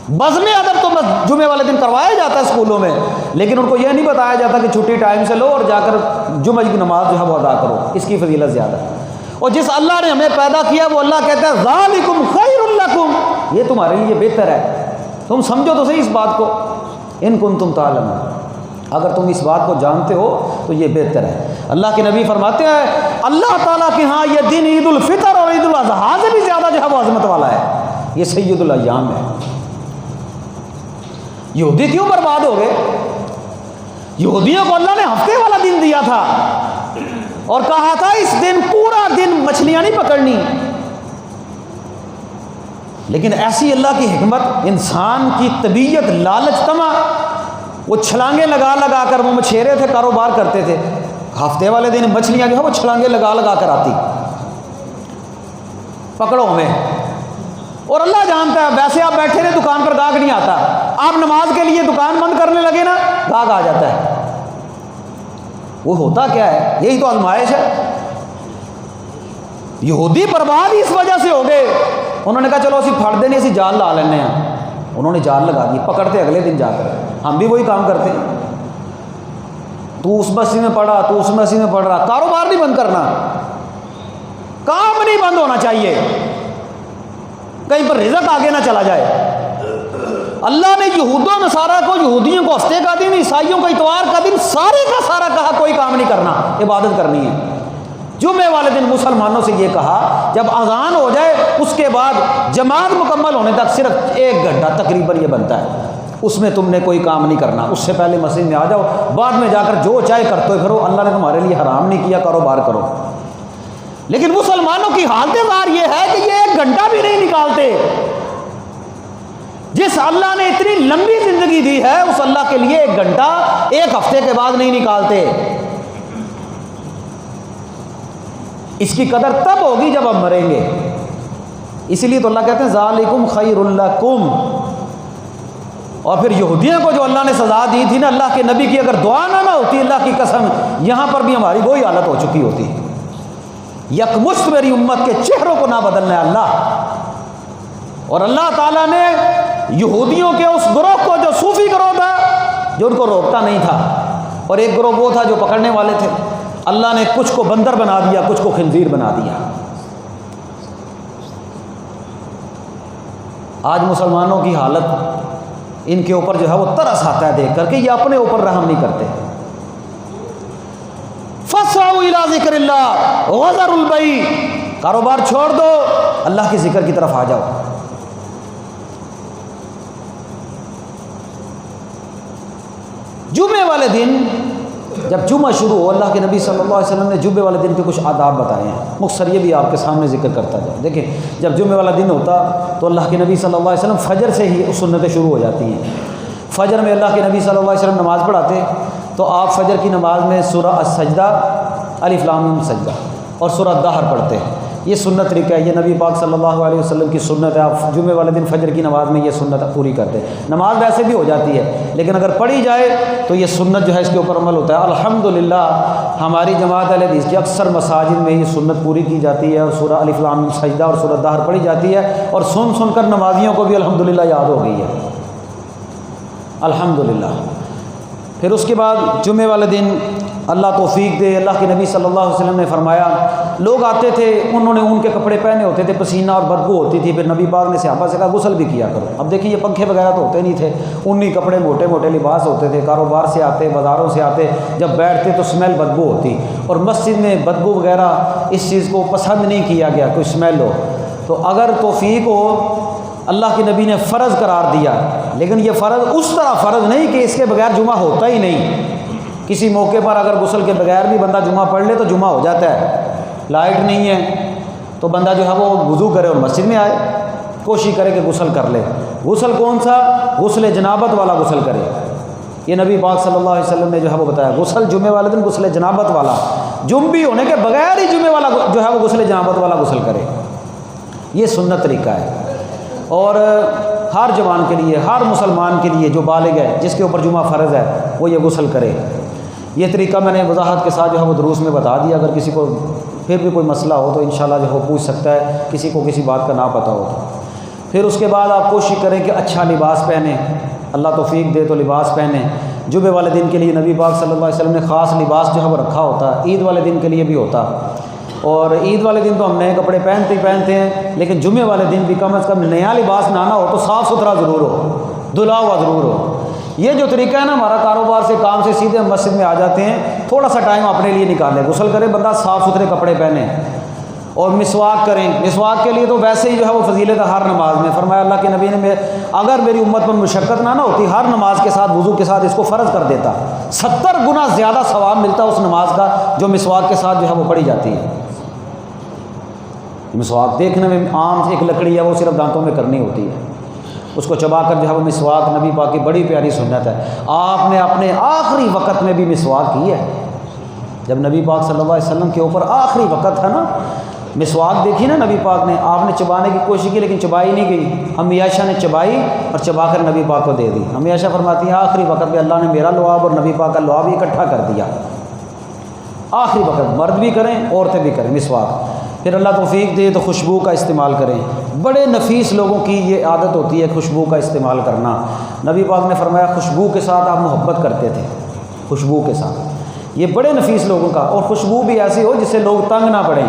بزم ادب تو جمعے والے دن کروایا جاتا ہے اسکولوں میں، لیکن ان کو یہ نہیں بتایا جاتا کہ چھٹی ٹائم سے لو اور جا کر جمعہ کی نماز جو ہے وہ ادا کرو، اس کی فضیلت زیادہ ہے۔ اور جس اللہ نے ہمیں پیدا کیا وہ اللہ کہتا ہے ذالکم خیر لکم، یہ تمہارے لیے بہتر ہے، تم سمجھو تو صحیح اس بات کو، ان کنتم تعلمون، اگر تم اس بات کو جانتے ہو تو یہ بہتر ہے۔ اللہ کے نبی فرماتے ہیں اللہ تعالیٰ کے ہاں یہ دن عید الفطر اور عید الاضحیٰ سے بھی زیادہ جو ہے وہ عظمت والا ہے، یہ سید الایام ہے۔ یہودی کیوں برباد ہو گئے؟ یہودیوں کو اللہ نے ہفتے والا دن دیا تھا اور کہا تھا اس دن پورا دن مچھلیاں نہیں پکڑنی، لیکن ایسی اللہ کی حکمت، انسان کی طبیعت لالچ طمع، وہ چھلانگے لگا لگا کر، وہ مچھیرے تھے کاروبار کرتے تھے، ہفتے والے دن مچھلیاں جو ہے وہ چھلانگے لگا لگا کر آتی، پکڑو ہمیں۔ اور اللہ جانتا ہے، ویسے آپ بیٹھے رہے دکان پر گاہک نہیں آتا، آپ نماز کے لیے دکان بند کرنے لگے داغ آ جاتا ہے۔ وہ ہوتا کیا ہے؟ یہی تو آزمائش ہے۔ یہودی برباد ہی اس وجہ سے ہو گئے، انہوں نے کہا چلو اسی پھڑ دینے اسی جال لا لینے ہیں، انہوں نے جال لگا دی، پکڑتے اگلے دن جا کر۔ ہم بھی وہی کام کرتے ہیں، تو اس مسجد میں پڑھا، تو اس مسجد میں پڑھ رہا۔ کاروبار نہیں بند کرنا، کام نہیں بند ہونا چاہیے، کہیں پر رزق آگے نہ چلا جائے۔ اللہ نے یہود و نصارہ کو، یہودیوں کو ہفتے کا دن، عیسائیوں کو اتوار کا دن، سارے کا سارا کہا کوئی کام نہیں کرنا، عبادت کرنی ہے۔ جمعے والے دن مسلمانوں سے یہ کہا جب اذان ہو جائے اس کے بعد جماعت مکمل ہونے تک صرف 1 گھنٹہ تقریباً یہ بنتا ہے، اس میں تم نے کوئی کام نہیں کرنا، اس سے پہلے مسجد میں آ جاؤ، بعد میں جا کر جو چاہے کرتے پھرو، اللہ نے تمہارے لیے حرام نہیں کیا، کاروبار کرو۔ لیکن مسلمانوں کی حالت زار یہ ہے کہ یہ 1 گھنٹہ بھی نہیں نکالتے۔ جس اللہ نے اتنی لمبی زندگی دی ہے اس اللہ کے لیے 1 گھنٹہ 1 ہفتے کے بعد نہیں نکالتے۔ اس کی قدر تب ہوگی جب ہم مریں گے۔ اسی لیے تو اللہ کہتے ہیں ذالکم خیر لکم۔ اور پھر یہودیوں کو جو اللہ نے سزا دی تھی نا، اللہ کے نبی کی اگر دعا نہ ہوتی، اللہ کی قسم یہاں پر بھی ہماری وہی حالت ہو چکی ہوتی۔ یکمشت میری امت کے چہروں کو نہ بدلنا ہے اللہ۔ اور اللہ تعالیٰ نے یہودیوں کے اس گروہ کو، جو صوفی گروہ تھا، جو ان کو روکتا نہیں تھا، اور ایک گروہ وہ تھا جو پکڑنے والے تھے، اللہ نے کچھ کو بندر بنا دیا، کچھ کو خنزیر بنا دیا۔ آج مسلمانوں کی حالت، ان کے اوپر جو ہے وہ ترس آتا ہے دیکھ کر کہ یہ اپنے اوپر رحم نہیں کرتے۔ فَاسْعَوْا إِلَىٰ ذِكْرِ اللَّهِ وَذَرُوا الْبَيْعَ، کاروبار چھوڑ دو، اللہ کے ذکر کی طرف آ جاؤ۔ جمعے والے دن جب جمعہ شروع ہو، اللہ کے نبی صلی اللہ علیہ وسلم نے جمعے والے دن کے کچھ آداب بتائے ہیں، مختصر یہ بھی آپ کے سامنے ذکر کرتا جاؤ۔ دیکھیں جب جمعے والا دن ہوتا تو اللہ کے نبی صلی اللہ علیہ وسلم فجر سے ہی سنتیں شروع ہو جاتی ہیں۔ فجر میں اللہ کے نبی صلی اللہ علیہ وسلم نماز پڑھاتے تو آپ فجر کی نماز میں سورہ السجدہ، الف لام میم سجدہ، اور سورہ الدہر پڑھتے ہیں۔ یہ سنت طریقہ ہے، یہ نبی پاک صلی اللہ علیہ وسلم کی سنت ہے۔ آپ جمعے والے دن فجر کی نماز میں یہ سنت پوری کرتے ہیں۔ نماز ویسے بھی ہو جاتی ہے لیکن اگر پڑھی جائے تو یہ سنت جو ہے اس کے اوپر عمل ہوتا ہے۔ الحمدللہ ہماری جماعت اہل حدیث کی اکثر مساجد میں یہ سنت پوری کی جاتی ہے، اور سورہ الف لام میم سجدہ اور سورہ الدہر پڑھی جاتی ہے، اور سن سن کر نمازیوں کو بھی الحمدللہ یاد ہو گئی ہے، الحمدللہ۔ پھر اس کے بعد جمعے والے دن اللہ توفیق دے، اللہ کے نبی صلی اللہ علیہ وسلم نے فرمایا، لوگ آتے تھے، انہوں نے اون کے کپڑے پہنے ہوتے تھے، پسینہ اور بدبو ہوتی تھی، پھر نبی پاک نے صحابہ سے کہا غسل بھی کیا کرو۔ اب دیکھیے یہ پنکھے وغیرہ تو ہوتے نہیں تھے، اونی کپڑے، موٹے موٹے لباس ہوتے تھے، کاروبار سے آتے، بازاروں سے آتے، جب بیٹھتے تو اسمیل بدبو ہوتی، اور مسجد میں بدبو وغیرہ اس چیز کو پسند نہیں کیا گیا کوئی اسمیل ہو۔ تو اگر توفیق ہو، اللہ کے نبی نے فرض قرار دیا، لیکن یہ فرض اس طرح فرض نہیں کہ اس کے بغیر جمعہ ہوتا ہی نہیں۔ کسی موقع پر اگر غسل کے بغیر بھی بندہ جمعہ پڑھ لے تو جمعہ ہو جاتا ہے۔ لائٹ نہیں ہے تو بندہ جو ہے وہ وضو کرے اور مسجد میں آئے، کوشش کرے کہ غسل کر لے۔ غسل کون سا؟ غسل جنابت والا غسل کرے۔ یہ نبی پاک صلی اللہ علیہ وسلم نے جو ہے وہ بتایا، غسل جمعے والے دن غسل جنابت والا، جنبی ہونے کے بغیر ہی جمعے والا جو ہے وہ غسل جنابت والا غسل کرے۔ یہ سنت طریقہ ہے، اور ہر جوان کے لیے، ہر مسلمان کے لیے جو بالغ ہے، جس کے اوپر جمعہ فرض ہے، وہ یہ غسل کرے۔ یہ طریقہ میں نے وضاحت کے ساتھ جو ہے وہ دروس میں بتا دیا، اگر کسی کو پھر بھی کوئی مسئلہ ہو تو انشاءاللہ جو ہے پوچھ سکتا ہے، کسی کو کسی بات کا نہ پتہ ہو تو۔ پھر اس کے بعد آپ کوشش کریں کہ اچھا لباس پہنیں، اللہ توفیق دے تو لباس پہنیں۔ جمعے والے دن کے لیے نبی پاک صلی اللہ علیہ وسلم نے خاص لباس جو ہے وہ رکھا ہوتا ہے، عید والے دن کے لیے بھی ہوتا، اور عید والے دن تو ہم نئے کپڑے پہنتے ہیں، لیکن جمعے والے دن بھی کم از کم نیا لباس نہ ہو تو صاف ستھرا ضرور ہو، دھلا ہوا ضرور ہو۔ یہ جو طریقہ ہے نا، ہمارا کاروبار سے کام سے سیدھے ہم مسجد میں آ جاتے ہیں، تھوڑا سا ٹائم اپنے لیے نکالیں، غسل کرے بندہ، صاف ستھرے کپڑے پہنے، اور مسواک کریں۔ مسواک کے لیے تو ویسے ہی جو ہے وہ فضیلت ہے ہر نماز میں، فرمایا اللہ کے نبی نے اگر میری امت پر مشقت نہ ہوتی، ہر نماز کے ساتھ وضو کے ساتھ اس کو فرض کر دیتا، 70 گنا زیادہ ثواب ملتا اس نماز کا جو مسواک کے ساتھ جو ہے وہ پڑھی جاتی ہے۔ مسواک دیکھنے میں عام ایک لکڑی ہے، وہ صرف دانتوں میں کرنی ہوتی ہے، اس کو چبا کر جو ہے وہ مسواک، نبی پاک کی بڑی پیاری سنت ہے۔ آپ نے اپنے آخری وقت میں بھی مسواک کی ہے، جب نبی پاک صلی اللہ علیہ وسلم کے اوپر آخری وقت ہے نا، مسواک دیکھی نا نبی پاک نے، آپ نے چبانے کی کوشش کی لیکن چبائی نہیں گئی، امی عائشہ نے چبائی اور چبا کر نبی پاک کو دے دی۔ امی عائشہ فرماتی ہیں آخری وقت میں اللہ نے میرا لعاب اور نبی پاک کا لعاب اکٹھا کر دیا۔ آخری وقت مرد بھی کریں عورتیں بھی کریں مسواک۔ پھر اللہ توفیق دے تو خوشبو کا استعمال کریں۔ بڑے نفیس لوگوں کی یہ عادت ہوتی ہے خوشبو کا استعمال کرنا۔ نبی پاک نے فرمایا خوشبو کے ساتھ آپ محبت کرتے تھے، خوشبو کے ساتھ۔ یہ بڑے نفیس لوگوں کا، اور خوشبو بھی ایسی ہو جس سے لوگ تنگ نہ پڑیں۔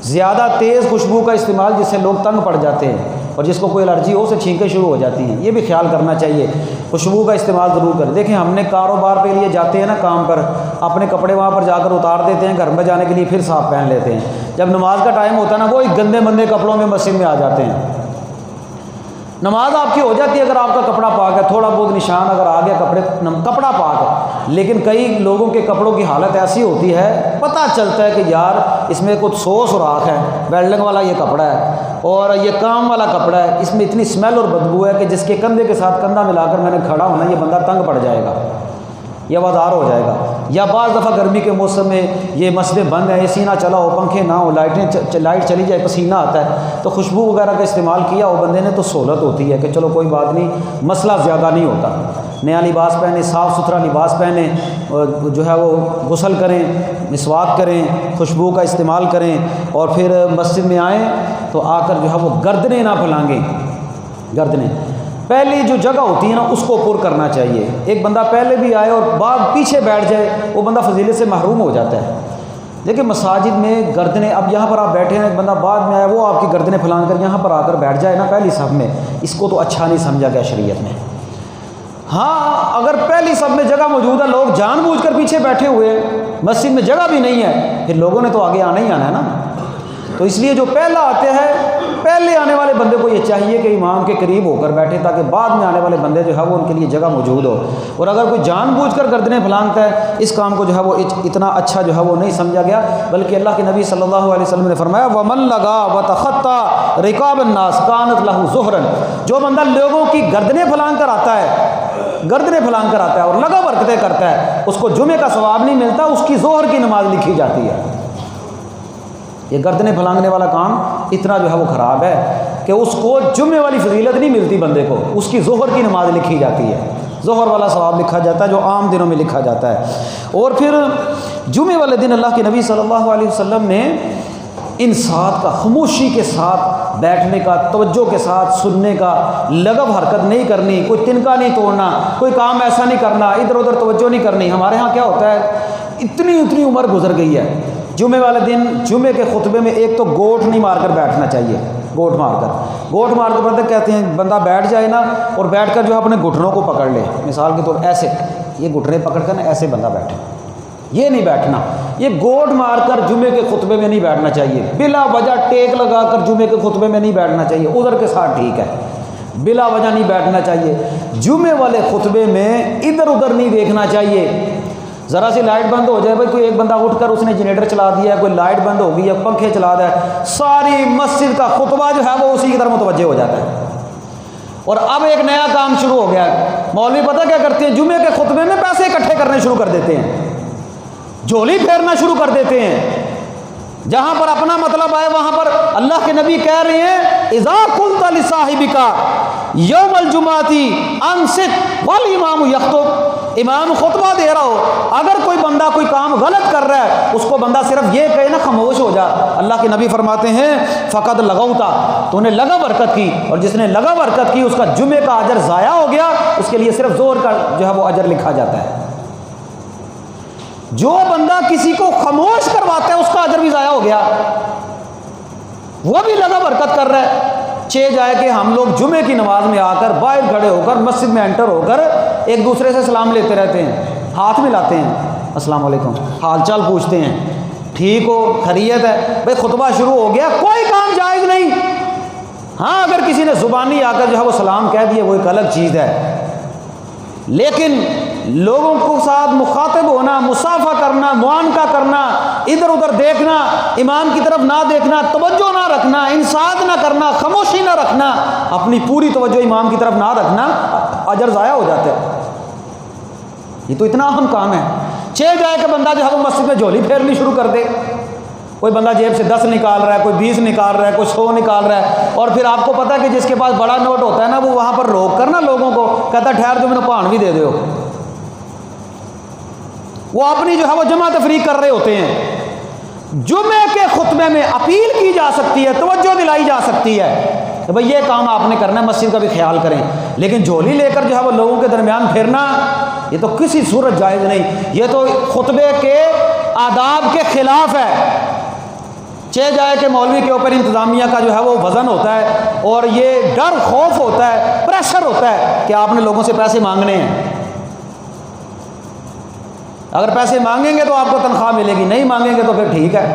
زیادہ تیز خوشبو کا استعمال جس سے لوگ تنگ پڑ جاتے ہیں، اور جس کو کوئی الرجی ہو اسے چھینکیں شروع ہو جاتی ہیں، یہ بھی خیال کرنا چاہیے۔ خوشبو کا استعمال ضرور کریں۔ دیکھیں ہم نے کاروبار کے لیے جاتے ہیں نا کام پر، اپنے کپڑے وہاں پر جا کر اتار دیتے ہیں، گھر میں جانے کے لیے پھر صاف پہن لیتے ہیں۔ جب نماز کا ٹائم ہوتا ہے نا وہ گندے مندے کپڑوں میں مسجد میں آ جاتے ہیں۔ نماز آپ کی ہو جاتی ہے اگر آپ کا کپڑا پاک ہے، تھوڑا بہت نشان اگر آ گیا کپڑا پاک ہے، لیکن کئی لوگوں کے کپڑوں کی حالت ایسی ہوتی ہے، پتہ چلتا ہے کہ یار اس میں کچھ سو سوراخ ہے، ویلڈنگ والا یہ کپڑا ہے اور یہ کام والا کپڑا ہے، اس میں اتنی اسمیل اور بدبو ہے کہ جس کے کندھے کے ساتھ کندھا ملا کر میں نے کھڑا ہونا، یہ بندہ تنگ پڑ جائے گا، یہ وادار ہو جائے گا۔ یا بعض دفعہ گرمی کے موسم میں یہ مسجدیں بند ہیں، اے سی نہ چلا ہو، پنکھے نہ ہو، لائٹ چلی جائے، پسینہ آتا ہے، تو خوشبو وغیرہ کا استعمال کیا ہو بندے نے تو سہولت ہوتی ہے کہ چلو کوئی بات نہیں، مسئلہ زیادہ نہیں ہوتا۔ نیا لباس پہنے، صاف ستھرا لباس پہنے، جو ہے وہ غسل کریں، مسواک کریں، خوشبو کا استعمال کریں، اور پھر مسجد میں آئیں تو آ کر جو ہے وہ گردنیں نہ پھلانگیں۔ گردنیں پہلی جو جگہ ہوتی ہے نا اس کو پر کرنا چاہیے۔ ایک بندہ پہلے بھی آئے اور بعد پیچھے بیٹھ جائے وہ بندہ فضیلت سے محروم ہو جاتا ہے۔ دیکھیں مساجد میں گردنیں، اب یہاں پر آپ بیٹھے ہیں، ایک بندہ بعد میں آیا وہ آپ کی گردنیں پھلان کر یہاں پر آ کر بیٹھ جائے نا پہلی صف میں، اس کو تو اچھا نہیں سمجھا گیا شریعت میں۔ ہاں اگر پہلی صف میں جگہ موجود ہے، لوگ جان بوجھ کر پیچھے بیٹھے ہوئے ہیں، مسجد میں جگہ بھی نہیں ہے، پھر لوگوں نے تو آگے آنا ہی آنا ہے نا۔ تو اس لیے جو پہلا آتے ہیں، پہلے آنے والے بندے کو یہ چاہیے کہ امام کے قریب ہو کر بیٹھے تاکہ بعد میں آنے والے بندے جو ہے وہ ان کے لیے جگہ موجود ہو۔ اور اگر کوئی جان بوجھ کر گردنیں پھلانگتا ہے اس کام کو جو ہے وہ اتنا اچھا جو ہے وہ نہیں سمجھا گیا، بلکہ اللہ کے نبی صلی اللہ علیہ وسلم نے فرمایا وَمَن لَگَا وَتَخَطَّى رِقَابَ النَّاسِ كَانَتْ لَهُ ظُهْرًا، جو بندہ لوگوں کی گردنیں پھلانگ کر آتا ہے اور لگا برکتیں کرتا ہے، اس کو جمعے کا ثواب نہیں ملتا، اس کی ظہر کی نماز لکھی جاتی ہے۔ یہ گردنیں پھلانگنے والا کام اتنا جو ہے وہ خراب ہے کہ اس کو جمعے والی فضیلت نہیں ملتی، بندے کو اس کی ظہر کی نماز لکھی جاتی ہے، ظہر والا ثواب لکھا جاتا ہے جو عام دنوں میں لکھا جاتا ہے۔ اور پھر جمعے والے دن اللہ کے نبی صلی اللہ علیہ وسلم نے انصات کا، خاموشی کے ساتھ بیٹھنے کا، توجہ کے ساتھ سننے کا، لغو حرکت نہیں کرنی، کوئی تنکا نہیں توڑنا، کوئی کام ایسا نہیں کرنا، ادھر ادھر توجہ نہیں کرنی۔ ہمارے ہاں کیا ہوتا ہے، اتنی عمر گزر گئی ہے، جمعے والے دن جمعے کے خطبے میں ایک تو گوٹ نہیں مار کر بیٹھنا چاہیے، گوٹ مار کر بندے کہتے ہیں بندہ بیٹھ جائے نا اور بیٹھ کر جو اپنے گھٹنوں کو پکڑ لے، مثال کے طور ایسے یہ گھٹنے پکڑ کر نا ایسے بندہ بیٹھے، یہ نہیں بیٹھنا، یہ گوٹ مار کر جمعے کے خطبے میں نہیں بیٹھنا چاہیے، بلا وجہ ٹیک لگا کر جمعے کے خطبے میں نہیں بیٹھنا چاہیے، ادھر کے ساتھ ٹھیک ہے، بلا وجہ نہیں بیٹھنا چاہیے۔ جمعے والے خطبے میں ادھر ادھر نہیں دیکھنا چاہیے، ذرا سی لائٹ بند ہو جائے، بھائی کوئی ایک بندہ اٹھ کر اس نے جنریٹر چلا دیا ہے، کوئی لائٹ بند ہو گئی ہے، پنکھے چلا دیا ہے، ساری مسجد کا خطبہ جو ہے وہ اسی کی طرف متوجہ ہو جاتا ہے۔ اور اب ایک نیا کام شروع ہو گیا ہے، مولوی پتہ کیا کرتے ہیں، جمعے کے خطبے میں پیسے اکٹھے کرنے شروع کر دیتے ہیں، جھولی پھیرنا شروع کر دیتے ہیں، جہاں پر اپنا مطلب آئے وہاں پر اللہ کے نبی کہہ رہے ہیں اذا قلت لصاحبک یوم الجمعۃ انصت والامام یخطب، امام خطبہ دے رہا ہو، اگر کوئی بندہ کوئی کام غلط کر رہا ہے اس کو بندہ صرف یہ کہے نا خاموش ہو جا، اللہ کے نبی فرماتے ہیں فقد لغوتا، تو نے لغو حرکت کی، اور جس نے لغو حرکت کی اس کا جمعے کا اجر ضائع ہو گیا، اس کے لیے صرف ظہر کا جو ہے وہ اجر لکھا جاتا ہے۔ جو بندہ کسی کو خاموش کرواتا ہے اس کا اجر بھی ضائع ہو گیا، وہ بھی لغو حرکت کر رہا ہے۔ جائے کہ ہم لوگ جمعے کی نماز میں آ کر باہر کھڑے ہو کر مسجد میں انٹر ہو کر ایک دوسرے سے سلام لیتے رہتے ہیں، ہاتھ ملاتے ہیں، السلام علیکم، حال چال پوچھتے ہیں، ٹھیک ہو، خیریت ہے، بھائی خطبہ شروع ہو گیا، کوئی کام جائز نہیں۔ ہاں اگر کسی نے زبانی آ کر جو ہے وہ سلام کہہ دیا وہ ایک الگ چیز ہے، لیکن لوگوں کو ساتھ مخاطب ہونا، مصافحہ کرنا، معانقہ کرنا، ادھر ادھر دیکھنا، امام کی طرف نہ دیکھنا، توجہ نہ رکھنا، انصات نہ کرنا، خاموشی نہ رکھنا، اپنی پوری توجہ امام کی طرف نہ رکھنا، اجر ضائع ہو جاتا ہے۔ یہ تو اتنا اہم کام ہے، جائے کہ بندہ جو ہے وہ مسجد میں جھولی پھیرنی شروع کر دے، کوئی بندہ جیب سے 10 نکال رہا ہے، کوئی 20 نکال رہا ہے، کوئی 100 نکال رہا ہے، اور پھر آپ کو پتہ ہے کہ جس کے پاس بڑا نوٹ ہوتا ہے نا وہ وہاں پر روک کر نا لوگوں کو کہتا ہے ٹھہر جو میں نے پان بھی دے دو، وہ اپنی جو ہے وہ جمع تفریق کر رہے ہوتے ہیں۔ جمعے کے خطبے میں اپیل کی جا سکتی ہے، توجہ دلائی جا سکتی ہے کہ بھئی یہ کام آپ نے کرنا ہے، مسجد کا بھی خیال کریں، لیکن جھولی لے کر جو ہے وہ لوگوں کے درمیان پھرنا یہ تو کسی صورت جائز نہیں، یہ تو خطبے کے آداب کے خلاف ہے۔ چہ جائے کہ مولوی کے اوپر انتظامیہ کا جو ہے وہ وزن ہوتا ہے اور یہ ڈر خوف ہوتا ہے، پریشر ہوتا ہے کہ آپ نے لوگوں سے پیسے مانگنے ہیں، اگر پیسے مانگیں گے تو آپ کو تنخواہ ملے گی، نہیں مانگیں گے تو پھر ٹھیک ہے،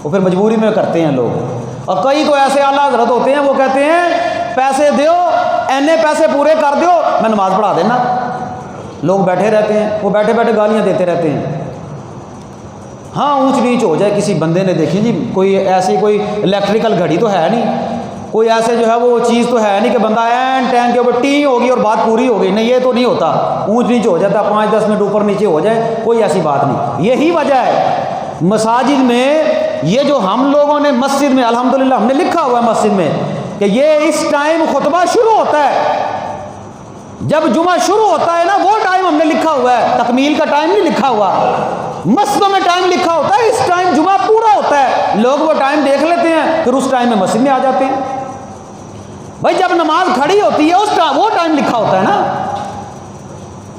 وہ پھر مجبوری میں کرتے ہیں لوگ۔ اور کئی تو ایسے اعلیٰ حضرت ہوتے ہیں وہ کہتے ہیں پیسے دیو، اینے پیسے پورے کر دیو میں نماز پڑھا دینا۔ لوگ بیٹھے رہتے ہیں، وہ بیٹھے بیٹھے گالیاں دیتے رہتے ہیں۔ ہاں اونچ نیچ ہو جائے کسی بندے نے، دیکھیں جی کوئی ایسی کوئی الیکٹریکل گھڑی تو ہے نہیں، کوئی ایسے جو ہے وہ چیز تو ہے نہیں کہ بندہ این ٹین کے اوپر ٹی ہوگی اور بات پوری ہو گئی، نہیں یہ تو نہیں ہوتا، اونچ نیچ ہو جاتا، 5-10 منٹ اوپر نیچے ہو جائے، کوئی ایسی بات نہیں۔ یہی وجہ ہے مساجد میں یہ جو ہم لوگوں نے مسجد میں الحمدللہ ہم نے لکھا ہوا ہے مسجد میں کہ یہ اس ٹائم خطبہ شروع ہوتا ہے، جب جمعہ شروع ہوتا ہے نا وہ ٹائم ہم نے لکھا ہوا ہے، تکمیل کا ٹائم نہیں لکھا ہوا، مسجدوں میں ٹائم لکھا ہوتا ہے، اس ٹائم جمعہ پورا ہوتا ہے، لوگ وہ ٹائم دیکھ لیتے ہیں پھر اس ٹائم میں مسجد میں آ جاتے ہیں۔ بھائی جب نماز کھڑی ہوتی ہے وہ ٹائم لکھا ہوتا ہے نا،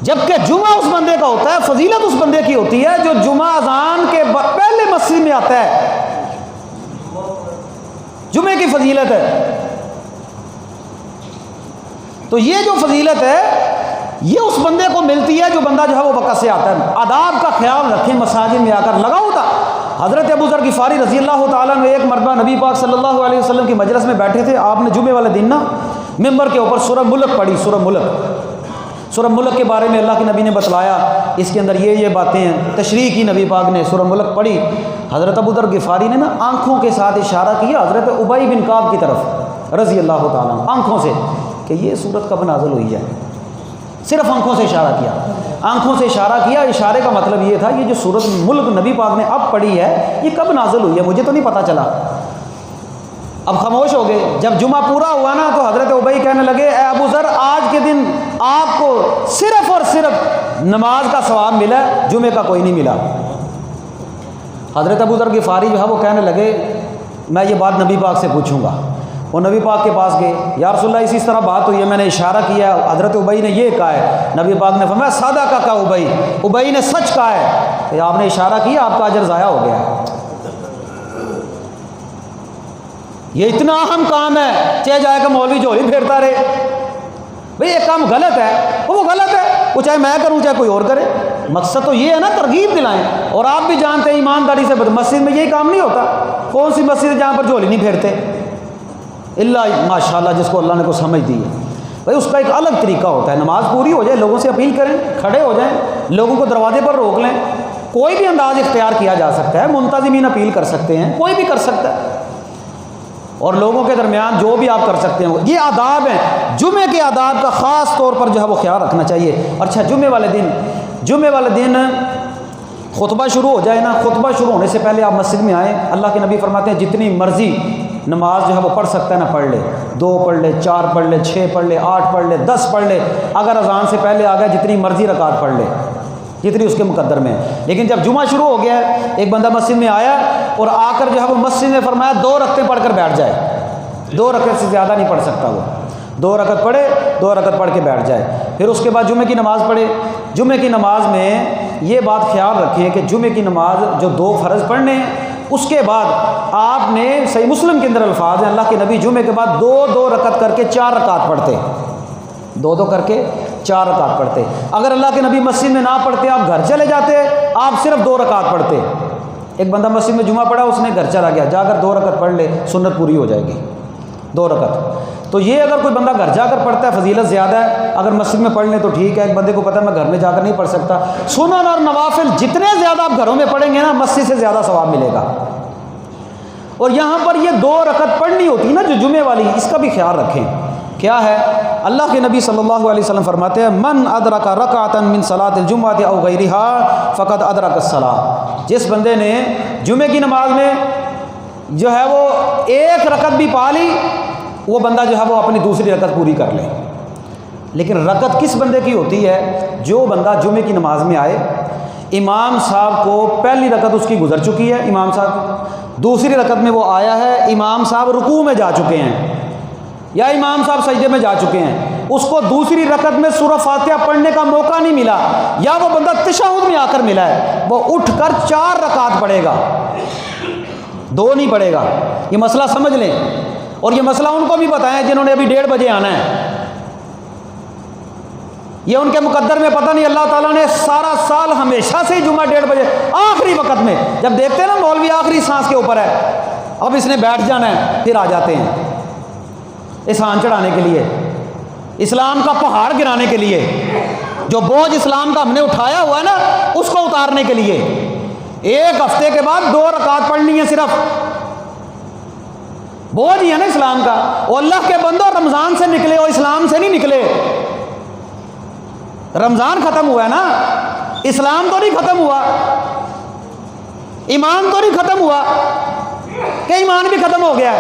جبکہ جمعہ اس بندے کا ہوتا ہے، فضیلت اس بندے کی ہوتی ہے جو جمعہ اذان کے پہلے مسجد میں آتا ہے، جمعے کی فضیلت ہے۔ تو یہ جو فضیلت ہے یہ اس بندے کو ملتی ہے جو بندہ جو ہے وہ وقت سے آتا ہے۔ آداب کا خیال رکھیں، مساجد میں آ کر لگا ہوتا۔ حضرت ابو ذر غفاری رضی اللہ تعالیٰ عنہ ایک مرتبہ نبی پاک صلی اللہ علیہ وسلم کی مجلس میں بیٹھے تھے، آپ نے جمعے والے دن نا ممبر کے اوپر سورہ ملک پڑھی، سورہ ملک کے بارے میں اللہ کے نبی نے بتلایا، اس کے اندر یہ باتیں ہیں، تشریح کی نبی پاک نے، سورہ ملک پڑھی۔ حضرت ابو ذر غفاری نے نا آنکھوں کے ساتھ اشارہ کیا حضرت ابی بن کعب کی طرف رضی اللہ تعالیٰ عنہ، آنکھوں سے کہ یہ سورت کب نازل ہوئی ہے، صرف آنکھوں سے اشارہ کیا، آنکھوں سے اشارہ کیا۔ اشارے کا مطلب یہ تھا یہ جو سورت ملک نبی پاک نے اب پڑھی ہے یہ کب نازل ہوئی ہے، مجھے تو نہیں پتہ چلا۔ اب خاموش ہو گئے۔ جب جمعہ پورا ہوا نا تو حضرت ابی کہنے لگے اے ابو ذر آج کے دن آپ کو صرف اور صرف نماز کا ثواب ملا ہے، جمعے کا کوئی نہیں ملا۔ حضرت ابو ذر غفاری جو ہے وہ کہنے لگے میں یہ بات نبی پاک سے پوچھوں گا۔ وہ نبی پاک کے پاس گئے، یا رسول اللہ اس طرح بات ہوئی ہے، میں نے اشارہ کیا، حضرت ابی نے یہ کہا ہے، نبی پاک نے فرمایا صدق کا ابی نے سچ کہا ہے کہ آپ نے اشارہ کیا، آپ کا اجر ضائع ہو گیا۔ یہ اتنا اہم کام ہے، چاہے جائے کہ مولوی جھولی پھیرتا رہے، بھئی یہ کام غلط ہے، وہ غلط ہے، وہ چاہے میں کروں چاہے کوئی اور کرے، مقصد تو یہ ہے نا ترغیب دلائیں۔ اور آپ بھی جانتے ہیں ایمانداری سے مسجد میں یہی کام نہیں ہوتا، کون سی مسجد ہے جہاں پر جھولی نہیں پھیرتے، اللہ ماشاءاللہ جس کو اللہ نے کو سمجھ دی ہے۔ بھئی اس کا ایک الگ طریقہ ہوتا ہے، نماز پوری ہو جائے لوگوں سے اپیل کریں، کھڑے ہو جائیں، لوگوں کو دروازے پر روک لیں، کوئی بھی انداز اختیار کیا جا سکتا ہے، منتظمین اپیل کر سکتے ہیں، کوئی بھی کر سکتا ہے، اور لوگوں کے درمیان جو بھی آپ کر سکتے ہیں، یہ آداب ہیں۔ جمعے کے آداب کا خاص طور پر جو ہے وہ خیال رکھنا چاہیے۔ اچھا جمعے والے دن خطبہ شروع ہو جائے نا، خطبہ شروع ہونے سے پہلے آپ مسجد میں آئیں، اللہ کے نبی فرماتے ہیں جتنی مرضی نماز جو ہے وہ پڑھ سکتا ہے نا پڑھ لے، 2 پڑھ لے، 4 پڑھ لے، 6 پڑھ لے، 8 پڑھ لے، 10 پڑھ لے، اگر اذان سے پہلے آ گیا جتنی مرضی رکعت پڑھ لے، جتنی اس کے مقدر میں۔ لیکن جب جمعہ شروع ہو گیا ہے، ایک بندہ مسجد میں آیا اور آ کر جو ہے وہ مسجد میں فرمایا 2 رکعتیں پڑھ کر بیٹھ جائے، 2 رکعت سے زیادہ نہیں پڑھ سکتا، وہ 2 رکعت پڑھے، 2 رکعت پڑھ کے بیٹھ جائے، پھر اس کے بعد جمعے کی نماز پڑھے۔ جمعے کی نماز میں یہ بات خیال رکھیں کہ جمعے کی نماز جو 2 فرض پڑھنے ہیں، اس کے بعد آپ نے صحیح مسلم کے اندر الفاظ ہیں، اللہ کے نبی جمعے کے بعد 2 رکعت کر کے 4 رکعت پڑھتے، 2 کر کے 4 رکعت پڑھتے۔ اگر اللہ کے نبی مسجد میں نہ پڑھتے، آپ گھر چلے جاتے، آپ صرف 2 رکعت پڑھتے۔ ایک بندہ مسجد میں جمعہ پڑھا، اس نے گھر چلا گیا، جا کر 2 رکعت پڑھ لے، سنت پوری ہو جائے گی، 2 رکعت۔ تو یہ اگر کوئی بندہ گھر جا کر پڑھتا ہے فضیلت زیادہ ہے، اگر مسجد میں پڑھ لیں تو ٹھیک ہے، ایک بندے کو پتہ ہے میں گھر میں جا کر نہیں پڑھ سکتا، سنن اور نوافل جتنے زیادہ آپ گھروں میں پڑھیں گے نا مسجد سے زیادہ ثواب ملے گا۔ اور یہاں پر یہ 2 رکعت پڑھنی ہوتی ہے نا جو جمعے والی، اس کا بھی خیال رکھیں کیا ہے؟ اللہ کے نبی صلی اللہ علیہ وسلم فرماتے ہیں من ادرک رکعۃ من صلاۃ الجمعۃ او غیرها فقد ادرک الصلاۃ، جس بندے نے جمعے کی نماز میں جو ہے وہ ایک رکعت بھی پا لی، وہ بندہ جو ہے وہ اپنی دوسری رکعت پوری کر لے۔ لیکن رکعت کس بندے کی ہوتی ہے؟ جو بندہ جمعے کی نماز میں آئے، امام صاحب کو پہلی رکعت اس کی گزر چکی ہے، امام صاحب دوسری رکعت میں وہ آیا ہے، امام صاحب رکوع میں جا چکے ہیں یا امام صاحب سجدے میں جا چکے ہیں، اس کو دوسری رکعت میں سورہ فاتحہ پڑھنے کا موقع نہیں ملا، یا وہ بندہ تشہد میں آ کر ملا ہے، وہ اٹھ کر 4 رکعت پڑھے گا، 2 نہیں پڑھے گا۔ یہ مسئلہ سمجھ لیں، اور یہ مسئلہ ان کو بھی بتائیں جنہوں نے ابھی 1:30 بجے آنا ہے۔ یہ ان کے مقدر میں پتہ نہیں، اللہ تعالیٰ نے سارا سال ہمیشہ سے جمعہ 1:30 بجے آخری وقت میں، جب دیکھتے ہیں نا مولوی آخری سانس کے اوپر ہے، اب اس نے بیٹھ جانا ہے، پھر آ جاتے ہیں احسان چڑھانے کے لیے، اسلام کا پہاڑ گرانے کے لیے، جو بوجھ اسلام کا ہم نے اٹھایا ہوا ہے نا اس کو اتارنے کے لیے۔ 1 ہفتے کے بعد 2 رکعت پڑھنی ہے صرف، بوجھ ہی ہے نا اسلام کا۔ وہ اللہ کے بندو رمضان سے نکلے ہو، اسلام سے نہیں نکلے۔ رمضان ختم ہوا ہے نا، اسلام تو نہیں ختم ہوا، ایمان تو نہیں ختم ہوا کہ ایمان بھی ختم ہو گیا،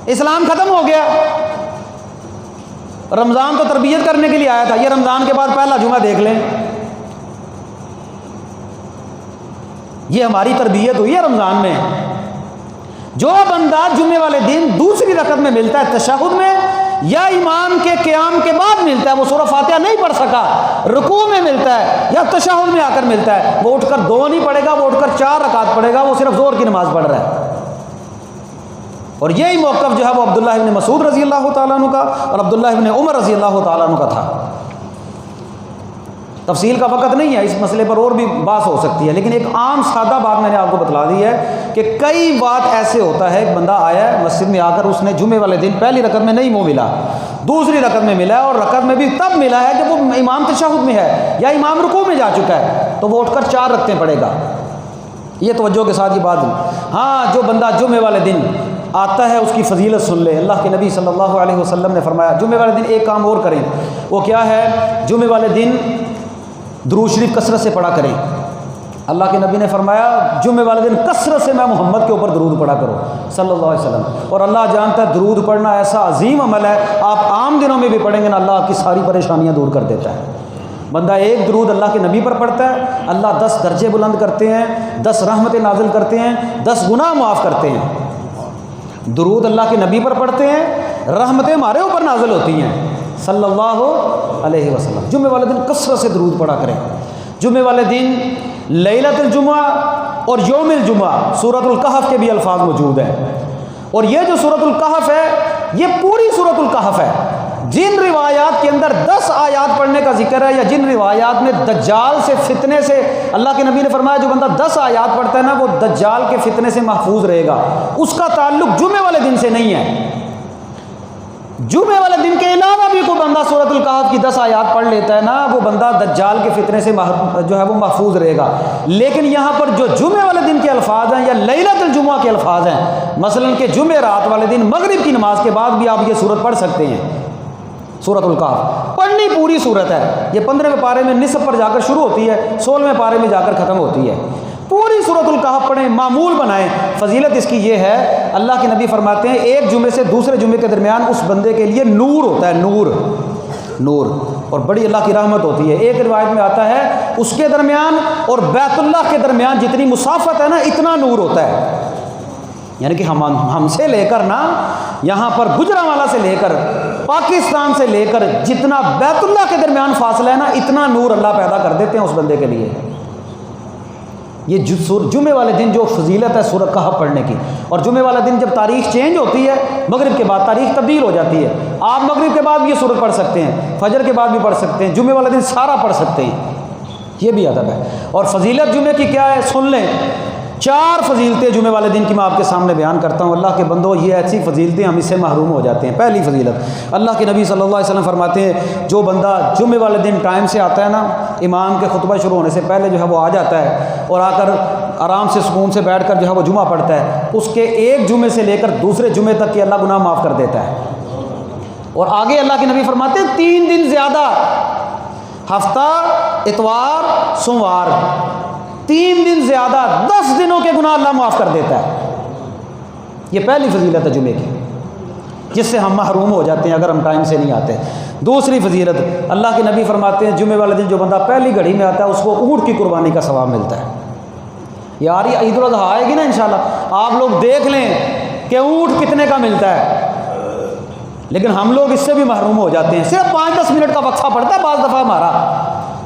اسلام ختم ہو گیا۔ رمضان تو تربیت کرنے کے لیے آیا تھا، یہ رمضان کے بعد پہلا جمعہ دیکھ لیں، یہ ہماری تربیت ہوئی ہے رمضان میں۔ جو بندہ جمعے والے دن دوسری رکعت میں ملتا ہے تشہد میں یا امام کے قیام کے بعد ملتا ہے، وہ سورہ فاتحہ نہیں پڑھ سکا، رکوع میں ملتا ہے یا تشہد میں آ کر ملتا ہے، وہ اٹھ کر 2 نہیں پڑھے گا، وہ اٹھ کر 4 رکعت پڑھے گا، وہ صرف ظہر کی نماز پڑھ رہا ہے۔ اور یہی موقف جو ہے وہ عبداللہ ابن مسعود رضی اللہ تعالیٰ عنہ کا اور عبداللہ ابن عمر رضی اللہ تعالیٰ عنہ کا تھا۔ تفصیل کا وقت نہیں ہے، اس مسئلے پر اور بھی بحث ہو سکتی ہے، لیکن ایک عام سادہ بات میں نے آپ کو بتلا دی ہے کہ کئی بات ایسے ہوتا ہے، ایک بندہ آیا ہے مسجد میں آ کر، اس نے جمعے والے دن پہلی رکعت میں نہیں منہ ملا، دوسری رکعت میں ملا ہے، اور رکعت میں بھی تب ملا ہے جب وہ امام تشہد میں ہے یا امام رکوع میں جا چکا ہے، تو وہ اٹھ کر 4 رکعتیں پڑھے گا۔ یہ توجہ کے ساتھ یہ بات ہے۔ ہاں، جو بندہ جمعے والے دن آتا ہے اس کی فضیلت سن لے۔ اللہ کے نبی صلی اللہ علیہ وسلم نے فرمایا جمعے والے دن ایک کام اور کریں، وہ کیا ہے؟ جمعے والے دن درود شریف کثرت سے پڑھا کریں۔ اللہ کے نبی نے فرمایا جمعے والے دن کثرت سے میں محمد کے اوپر درود پڑھا کرو صلی اللہ علیہ وسلم۔ اور اللہ جانتا ہے درود پڑھنا ایسا عظیم عمل ہے، آپ عام دنوں میں بھی پڑھیں گے نا، اللہ آپ کی ساری پریشانیاں دور کر دیتا ہے۔ بندہ ایک درود اللہ کے نبی پر پڑھتا ہے، اللہ 10 درجے بلند کرتے ہیں، 10 رحمتیں نازل کرتے ہیں، 10 گناہ معاف کرتے ہیں۔ درود اللہ کے نبی پر پڑھتے ہیں، رحمتیں ہمارے اوپر نازل ہوتی ہیں صلی اللہ علیہ وسلم۔ جمعے والے دن کثرت سے درود پڑھا کریں۔ جمعے والے دن لیلۃ الجمعہ اور یوم الجمعہ سورۃ الکہف کے بھی الفاظ موجود ہیں، اور یہ جو سورۃ الکہف ہے یہ پوری سورۃ الکہف ہے۔ جن روایات کے اندر 10 آیات پڑھنے کا ذکر ہے، یا جن روایات میں دجال سے فتنے سے اللہ کے نبی نے فرمایا جو بندہ 10 آیات پڑھتا ہے نا وہ دجال کے فتنے سے محفوظ رہے گا، اس کا تعلق جمعے والے دن سے نہیں ہے۔ جمعے والے دن کے علاوہ بھی کوئی بندہ سورۃ الکہف کی 10 آیات پڑھ لیتا ہے نا، وہ بندہ دجال کے فتنے سے جو ہے وہ محفوظ رہے گا۔ لیکن یہاں پر جو جمعے والے دن کے الفاظ ہیں یا لیلۃ الجمعہ کے الفاظ ہیں، مثلا کہ جمعے رات والے دن مغرب کی نماز کے بعد بھی آپ یہ سورت پڑھ سکتے ہیں، سورۃ الکہف پڑھنی پوری صورت ہے۔ یہ 15ویں پارے میں نصف پر جا کر شروع ہوتی ہے، 16ویں پارے میں جا کر ختم ہوتی ہے۔ پوری سورۃ الکہف پڑھیں، معمول بنائیں۔ فضیلت اس کی یہ ہے، اللہ کے نبی فرماتے ہیں ایک جمعے سے دوسرے جمعے کے درمیان اس بندے کے لیے نور ہوتا ہے، نور، اور بڑی اللہ کی رحمت ہوتی ہے۔ ایک روایت میں آتا ہے اس کے درمیان اور بیت اللہ کے درمیان جتنی مسافت ہے نا اتنا نور ہوتا ہے، یعنی کہ ہم سے لے کر نا یہاں پر گجرانوالہ سے لے کر پاکستان سے لے کر جتنا بیت اللہ کے درمیان فاصلہ ہے نا اتنا نور اللہ پیدا کر دیتے ہیں اس بندے کے لیے۔ یہ جمعے والے دن جو فضیلت ہے سورۃ کہف پڑھنے کی، اور جمعے والے دن جب تاریخ چینج ہوتی ہے مغرب کے بعد تاریخ تبدیل ہو جاتی ہے، آپ مغرب کے بعد بھی یہ سورت پڑھ سکتے ہیں، فجر کے بعد بھی پڑھ سکتے ہیں، جمعے والے دن سارا پڑھ سکتے ہیں، یہ بھی ادب ہے۔ اور فضیلت جمعے کی کیا ہے سن لیں، 4 فضیلتیں جمعے والے دن کی میں آپ کے سامنے بیان کرتا ہوں۔ اللہ کے بندو یہ ایسی فضیلتیں ہم اس سے محروم ہو جاتے ہیں۔ پہلی فضیلت، اللہ کے نبی صلی اللہ علیہ وسلم فرماتے ہیں جو بندہ جمعے والے دن ٹائم سے آتا ہے نا، امام کے خطبہ شروع ہونے سے پہلے جو ہے وہ آ جاتا ہے اور آ کر آرام سے سکون سے بیٹھ کر جو ہے وہ جمعہ پڑھتا ہے، اس کے ایک جمعے سے لے کر دوسرے جمعے تک کہ اللہ گناہ معاف کر دیتا ہے۔ اور آگے اللہ کے نبی فرماتے ہیں 3 دن زیادہ، ہفتہ، اتوار، سوموار، 3 دن زیادہ 10 دنوں کے گناہ اللہ معاف کر دیتا ہے۔ یہ پہلی فضیلت ہے جمعے کی، جس سے ہم محروم ہو جاتے ہیں اگر ہم ٹائم سے نہیں آتے۔ دوسری فضیلت، اللہ کے نبی فرماتے ہیں جمعے والے دن جو بندہ پہلی گھڑی میں آتا ہے اس کو اونٹ کی قربانی کا ثواب ملتا ہے۔ یار یہ عید الاضحیٰ آئے گی نا انشاءاللہ، آپ لوگ دیکھ لیں کہ اونٹ کتنے کا ملتا ہے، لیکن ہم لوگ اس سے بھی محروم ہو جاتے ہیں۔ صرف 5-10 منٹ کا وقفہ پڑتا ہے بعض دفعہ ہمارا،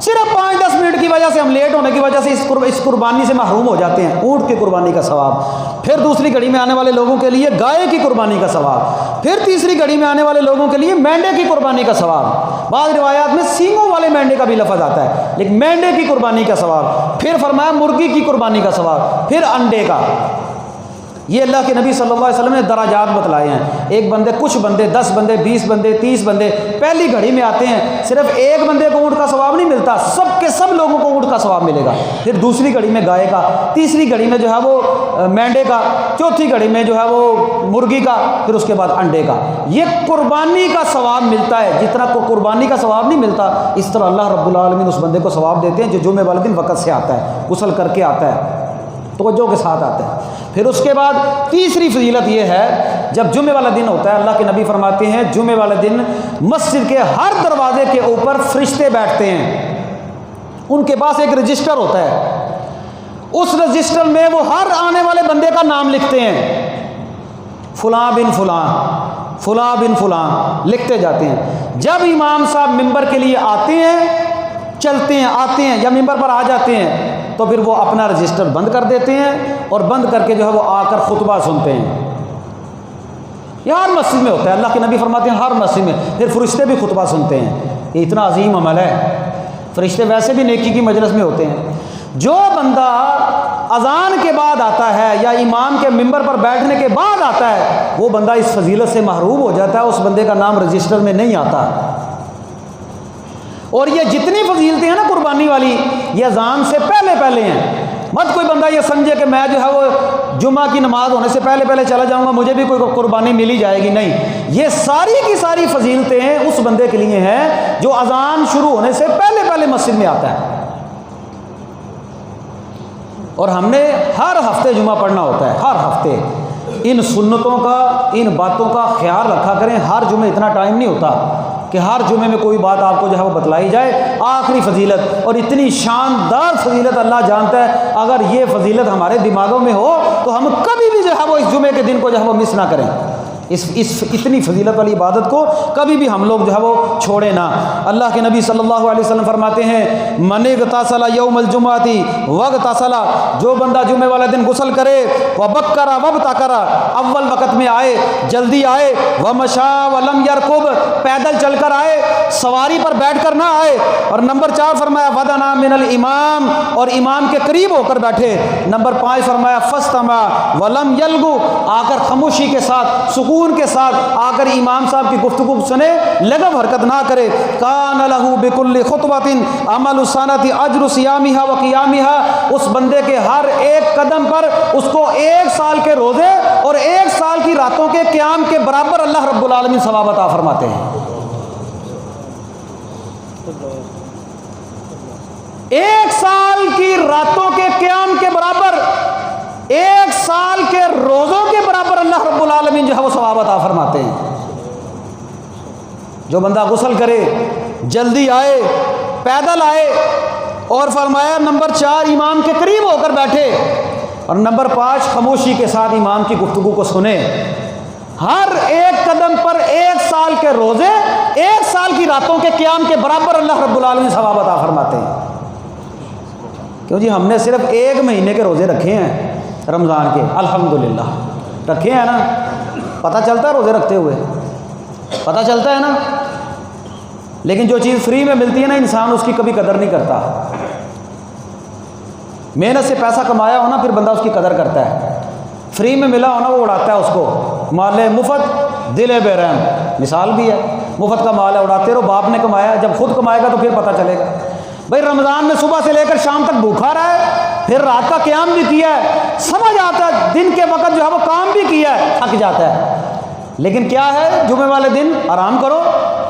صرف 5-10 منٹ کی وجہ سے ہم لیٹ ہونے کی وجہ سے اس قربانی سے محروم ہو جاتے ہیں، اونٹ کی قربانی کا ثواب۔ پھر دوسری گھڑی میں آنے والے لوگوں کے لیے گائے کی قربانی کا ثواب، پھر تیسری گھڑی میں آنے والے لوگوں کے لیے مینڈے کی قربانی کا ثواب۔ بعض روایات میں سینگوں والے مینڈے کا بھی لفظ آتا ہے، لیکن مینڈے کی قربانی کا ثواب، پھر فرمایا مرغی کی قربانی کا ثواب، پھر انڈے کا۔ یہ اللہ کے نبی صلی اللہ علیہ وسلم نے درجات بتلائے ہیں۔ ایک بندے، کچھ بندے 10 بندے 20 بندے 30 بندے پہلی گھڑی میں آتے ہیں، صرف ایک بندے کو اونٹ کا ثواب نہیں ملتا، سب کے سب لوگوں کو اونٹ کا ثواب ملے گا۔ پھر دوسری گھڑی میں گائے کا، تیسری گھڑی میں جو ہے وہ مینڈے کا، چوتھی گھڑی میں جو ہے وہ مرغی کا، پھر اس کے بعد انڈے کا۔ یہ قربانی کا ثواب ملتا ہے، جتنا کو قربانی کا ثواب نہیں ملتا اس طرح اللہ رب العالمین اس بندے کو ثواب دیتے ہیں جو جمعے والے دن وقت سے آتا ہے، غسل کر کے آتا ہے، توجہ کے ساتھ آتا ہے۔ پھر اس کے بعد تیسری فضیلت یہ ہے، جب جمعے والا دن ہوتا ہے اللہ کے نبی فرماتے ہیں جمعے والے دن مسجد کے ہر دروازے کے اوپر فرشتے بیٹھتے ہیں، ان کے پاس ایک رجسٹر ہوتا ہے، اس رجسٹر میں وہ ہر آنے والے بندے کا نام لکھتے ہیں، فلاں بن فلاں، فلاں بن فلاں لکھتے جاتے ہیں۔ جب امام صاحب ممبر کے لیے آتے ہیں، چلتے ہیں، آتے ہیں یا ممبر پر آ جاتے ہیں تو پھر وہ اپنا رجسٹر بند کر دیتے ہیں اور بند کر کے جو ہے وہ آ کر خطبہ سنتے ہیں۔ یہ ہر مسجد میں ہوتا ہے، اللہ کے نبی فرماتے ہیں ہر مسجد میں۔ پھر فرشتے بھی خطبہ سنتے ہیں، یہ اتنا عظیم عمل ہے۔ فرشتے ویسے بھی نیکی کی مجلس میں ہوتے ہیں۔ جو بندہ اذان کے بعد آتا ہے یا امام کے ممبر پر بیٹھنے کے بعد آتا ہے وہ بندہ اس فضیلت سے محروم ہو جاتا ہے، اس بندے کا نام رجسٹر میں نہیں آتا۔ اور یہ جتنی فضیلتیں ہیں نا قربانی والی، یہ اذان سے پہلے پہلے ہیں۔ مت کوئی بندہ یہ سمجھے کہ میں جو ہے وہ جمعہ کی نماز ہونے سے پہلے پہلے چلا جاؤں گا، مجھے بھی کوئی قربانی ملی جائے گی، نہیں، یہ ساری کی ساری فضیلتیں اس بندے کے لیے ہیں جو اذان شروع ہونے سے پہلے پہلے مسجد میں آتا ہے۔ اور ہم نے ہر ہفتے جمعہ پڑھنا ہوتا ہے، ہر ہفتے۔ ان سنتوں کا، ان باتوں کا خیال رکھا کریں۔ ہر جمعے اتنا ٹائم نہیں ہوتا کہ ہر جمعے میں کوئی بات آپ کو جو ہے وہ بتلائی جائے۔ آخری فضیلت، اور اتنی شاندار فضیلت اللہ جانتا ہے، اگر یہ فضیلت ہمارے دماغوں میں ہو تو ہم کبھی بھی جو ہے وہ اس جمعے کے دن کو جو ہے وہ مس نہ کریں۔ اس اتنی فضیلت والی عبادت کو کبھی بھی ہم لوگ جو ہے وہ چھوڑیں نہ۔ اللہ کے نبی صلی اللہ علیہ وسلم فرماتے ہیں من اغتسل یوم الجمعۃ واغتسل، جو بندہ جمعے والے دن غسل کرے، وبکر وابتکر، اول وقت میں آئے، جلدی آئے، ومشا ولم یرکب، پیدل چل کر آئے، سواری پر بیٹھ کر نہ آئے، اور نمبر 4 فرمایا ودنا من الامام، اور امام کے قریب ہو کر بیٹھے، نمبر 5 فرمایا فاستمع ولم یلغو، آ کر خاموشی کے ساتھ، سکون کے ساتھ آ کر امام صاحب کی گفتگو سنے، لغو حرکت نہ کرے، کان لہ بکل خطبۃ عمل السنۃ اجر صیامها وقیامها، اس بندے کے ہر ایک قدم پر اس کو 1 سال کے روزے اور 1 سال کی راتوں کے قیام کے برابر اللہ رب العالمین ثواب عطا فرماتے ہیں۔ 1 سال کی راتوں کے قیام کے برابر، 1 سال کے روزوں کے برابر اللہ رب العالمین جو ہے وہ ثواب عطا فرماتے ہیں۔ جو بندہ غسل کرے، جلدی آئے، پیدل آئے، اور فرمایا نمبر 4 امام کے قریب ہو کر بیٹھے، اور نمبر 5 خاموشی کے ساتھ امام کی گفتگو کو سنے، ہر ایک قدم پر 1 سال کے روزے، 1 سال کی راتوں کے قیام کے برابر اللہ رب العالمین ثواب عطا فرماتے ہیں۔ کیوں جی ہم نے صرف 1 مہینے کے روزے رکھے ہیں رمضان کے، الحمدللہ رکھے ہیں نا، پتہ چلتا ہے روزے رکھتے ہوئے، پتہ چلتا ہے نا، لیکن جو چیز فری میں ملتی ہے نا انسان اس کی کبھی قدر نہیں کرتا۔ محنت سے پیسہ کمایا ہونا پھر بندہ اس کی قدر کرتا ہے، فری میں ملا ہونا وہ اڑاتا ہے اس کو۔ مال مفت دل بے رحم، مثال بھی ہے، مفت کا مال ہے اڑاتے رہو، باپ نے کمایا، جب خود کمائے گا تو پھر پتہ چلے گا۔ بھائی رمضان میں صبح سے لے کر شام تک بھوکھا رہا ہے، پھر رات کا قیام بھی کیا ہے، سمجھ آتا ہے دن کے وقت جو ہے وہ کام بھی کیا ہے، تھک جاتا ہے، لیکن کیا ہے، جمعے والے دن آرام کرو،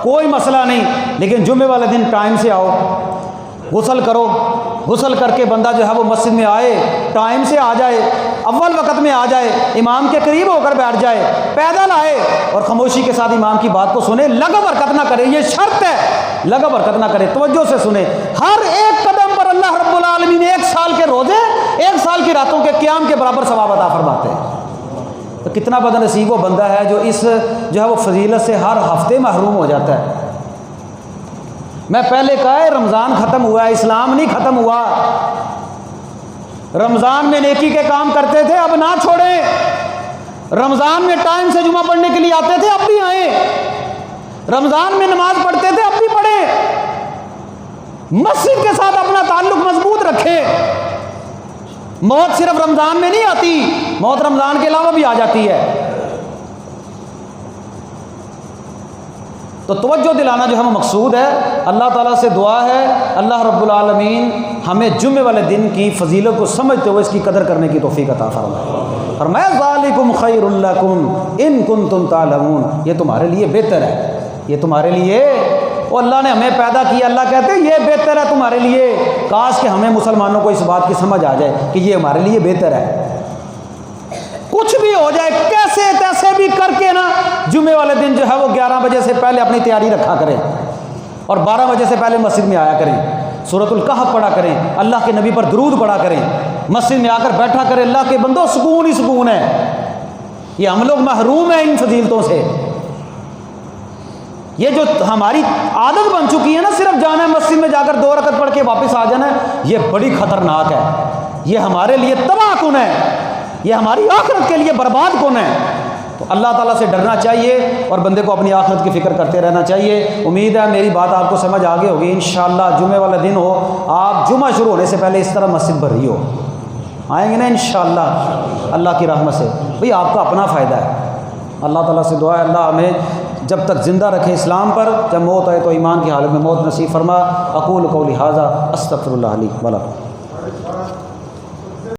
کوئی مسئلہ نہیں، لیکن جمعے والے دن ٹائم سے آؤ، غسل کرو، غسل کر کے بندہ جو ہے وہ مسجد میں آئے، ٹائم سے آ جائے، اول وقت میں آ جائے، امام کے قریب ہو کر بیٹھ جائے، پیدل آئے اور خاموشی کے ساتھ امام کی بات کو سنے، لغو حرکت نہ کرے، یہ شرط ہے، لغو حرکت نہ کرے، توجہ سے سنے۔ ہر ایک قدم پر اللہ رب العالمین 1 سال کے روزے، 1 سال کی راتوں کے قیام کے برابر ثواب عطا فرماتے ہیں۔ تو کتنا بد نصیب وہ بندہ ہے جو اس جو ہے وہ فضیلت سے ہر ہفتے محروم ہو جاتا ہے۔ میں پہلے کہا ہے، رمضان ختم ہوا ہے، اسلام نہیں ختم ہوا۔ رمضان میں نیکی کے کام کرتے تھے، اب نہ چھوڑیں۔ رمضان میں ٹائم سے جمعہ پڑھنے کے لیے آتے تھے، اب بھی آئیں۔ رمضان میں نماز پڑھتے تھے، اب بھی پڑھیں۔ مسجد کے ساتھ اپنا تعلق مضبوط رکھیں۔ موت صرف رمضان میں نہیں آتی، موت رمضان کے علاوہ بھی آ جاتی ہے۔ تو توجہ دلانا جو ہمیں مقصود ہے۔ اللہ تعالیٰ سے دعا ہے اللہ رب العالمین ہمیں جمعے والے دن کی فضیلت کو سمجھتے ہوئے اس کی قدر کرنے کی توفیق عطا فرمائے۔ فرمایا ذالکم خیر لکم ان کنتم تعلمون، یہ تمہارے لیے بہتر ہے، یہ تمہارے لیے، اور اللہ نے ہمیں پیدا کیا، اللہ کہتے ہیں یہ بہتر ہے تمہارے لیے۔ کاش کہ ہمیں مسلمانوں کو اس بات کی سمجھ آ جائے کہ یہ ہمارے لیے بہتر ہے۔ کچھ بھی ہو جائے، کیسے تیسے بھی کر کے نا، جمعے والے دن جو ہے وہ 11 بجے سے پہلے اپنی تیاری رکھا کریں اور 12 بجے سے پہلے مسجد میں آیا کریں، سورۃ الکہف پڑھا کریں، اللہ کے نبی پر درود پڑھا کریں، مسجد میں آ کر بیٹھا کریں۔ اللہ کے بندوں، سکون ہی سکون ہے۔ یہ ہم لوگ محروم ہیں ان فضیلتوں سے۔ یہ جو ہماری عادت بن چکی ہے نا، صرف جانا ہے مسجد میں، جا کر 2 رکعت پڑھ کے واپس آ جانا ہے، یہ بڑی خطرناک ہے۔ یہ ہمارے لیے تباہ کن ہے، یہ ہماری آخرت کے لیے برباد کن ہے۔ تو اللہ تعالیٰ سے ڈرنا چاہیے اور بندے کو اپنی آخرت کی فکر کرتے رہنا چاہیے۔ امید ہے میری بات آپ کو سمجھ آگے ہوگی انشاءاللہ۔ جمعے والا دن ہو، آپ جمعہ شروع ہونے سے پہلے اس طرح مسجد بھر رہی ہو، آئیں گے نا انشاءاللہ اللہ کی رحمت سے۔ بھئی آپ کا اپنا فائدہ ہے۔ اللہ تعالیٰ سے دعا ہے اللہ ہمیں جب تک زندہ رکھے اسلام پر، جب موت آئے تو ایمان کی حالت میں موت نصیب فرما۔ اقول قولی ھذا استغفر اللہ لی ولکم۔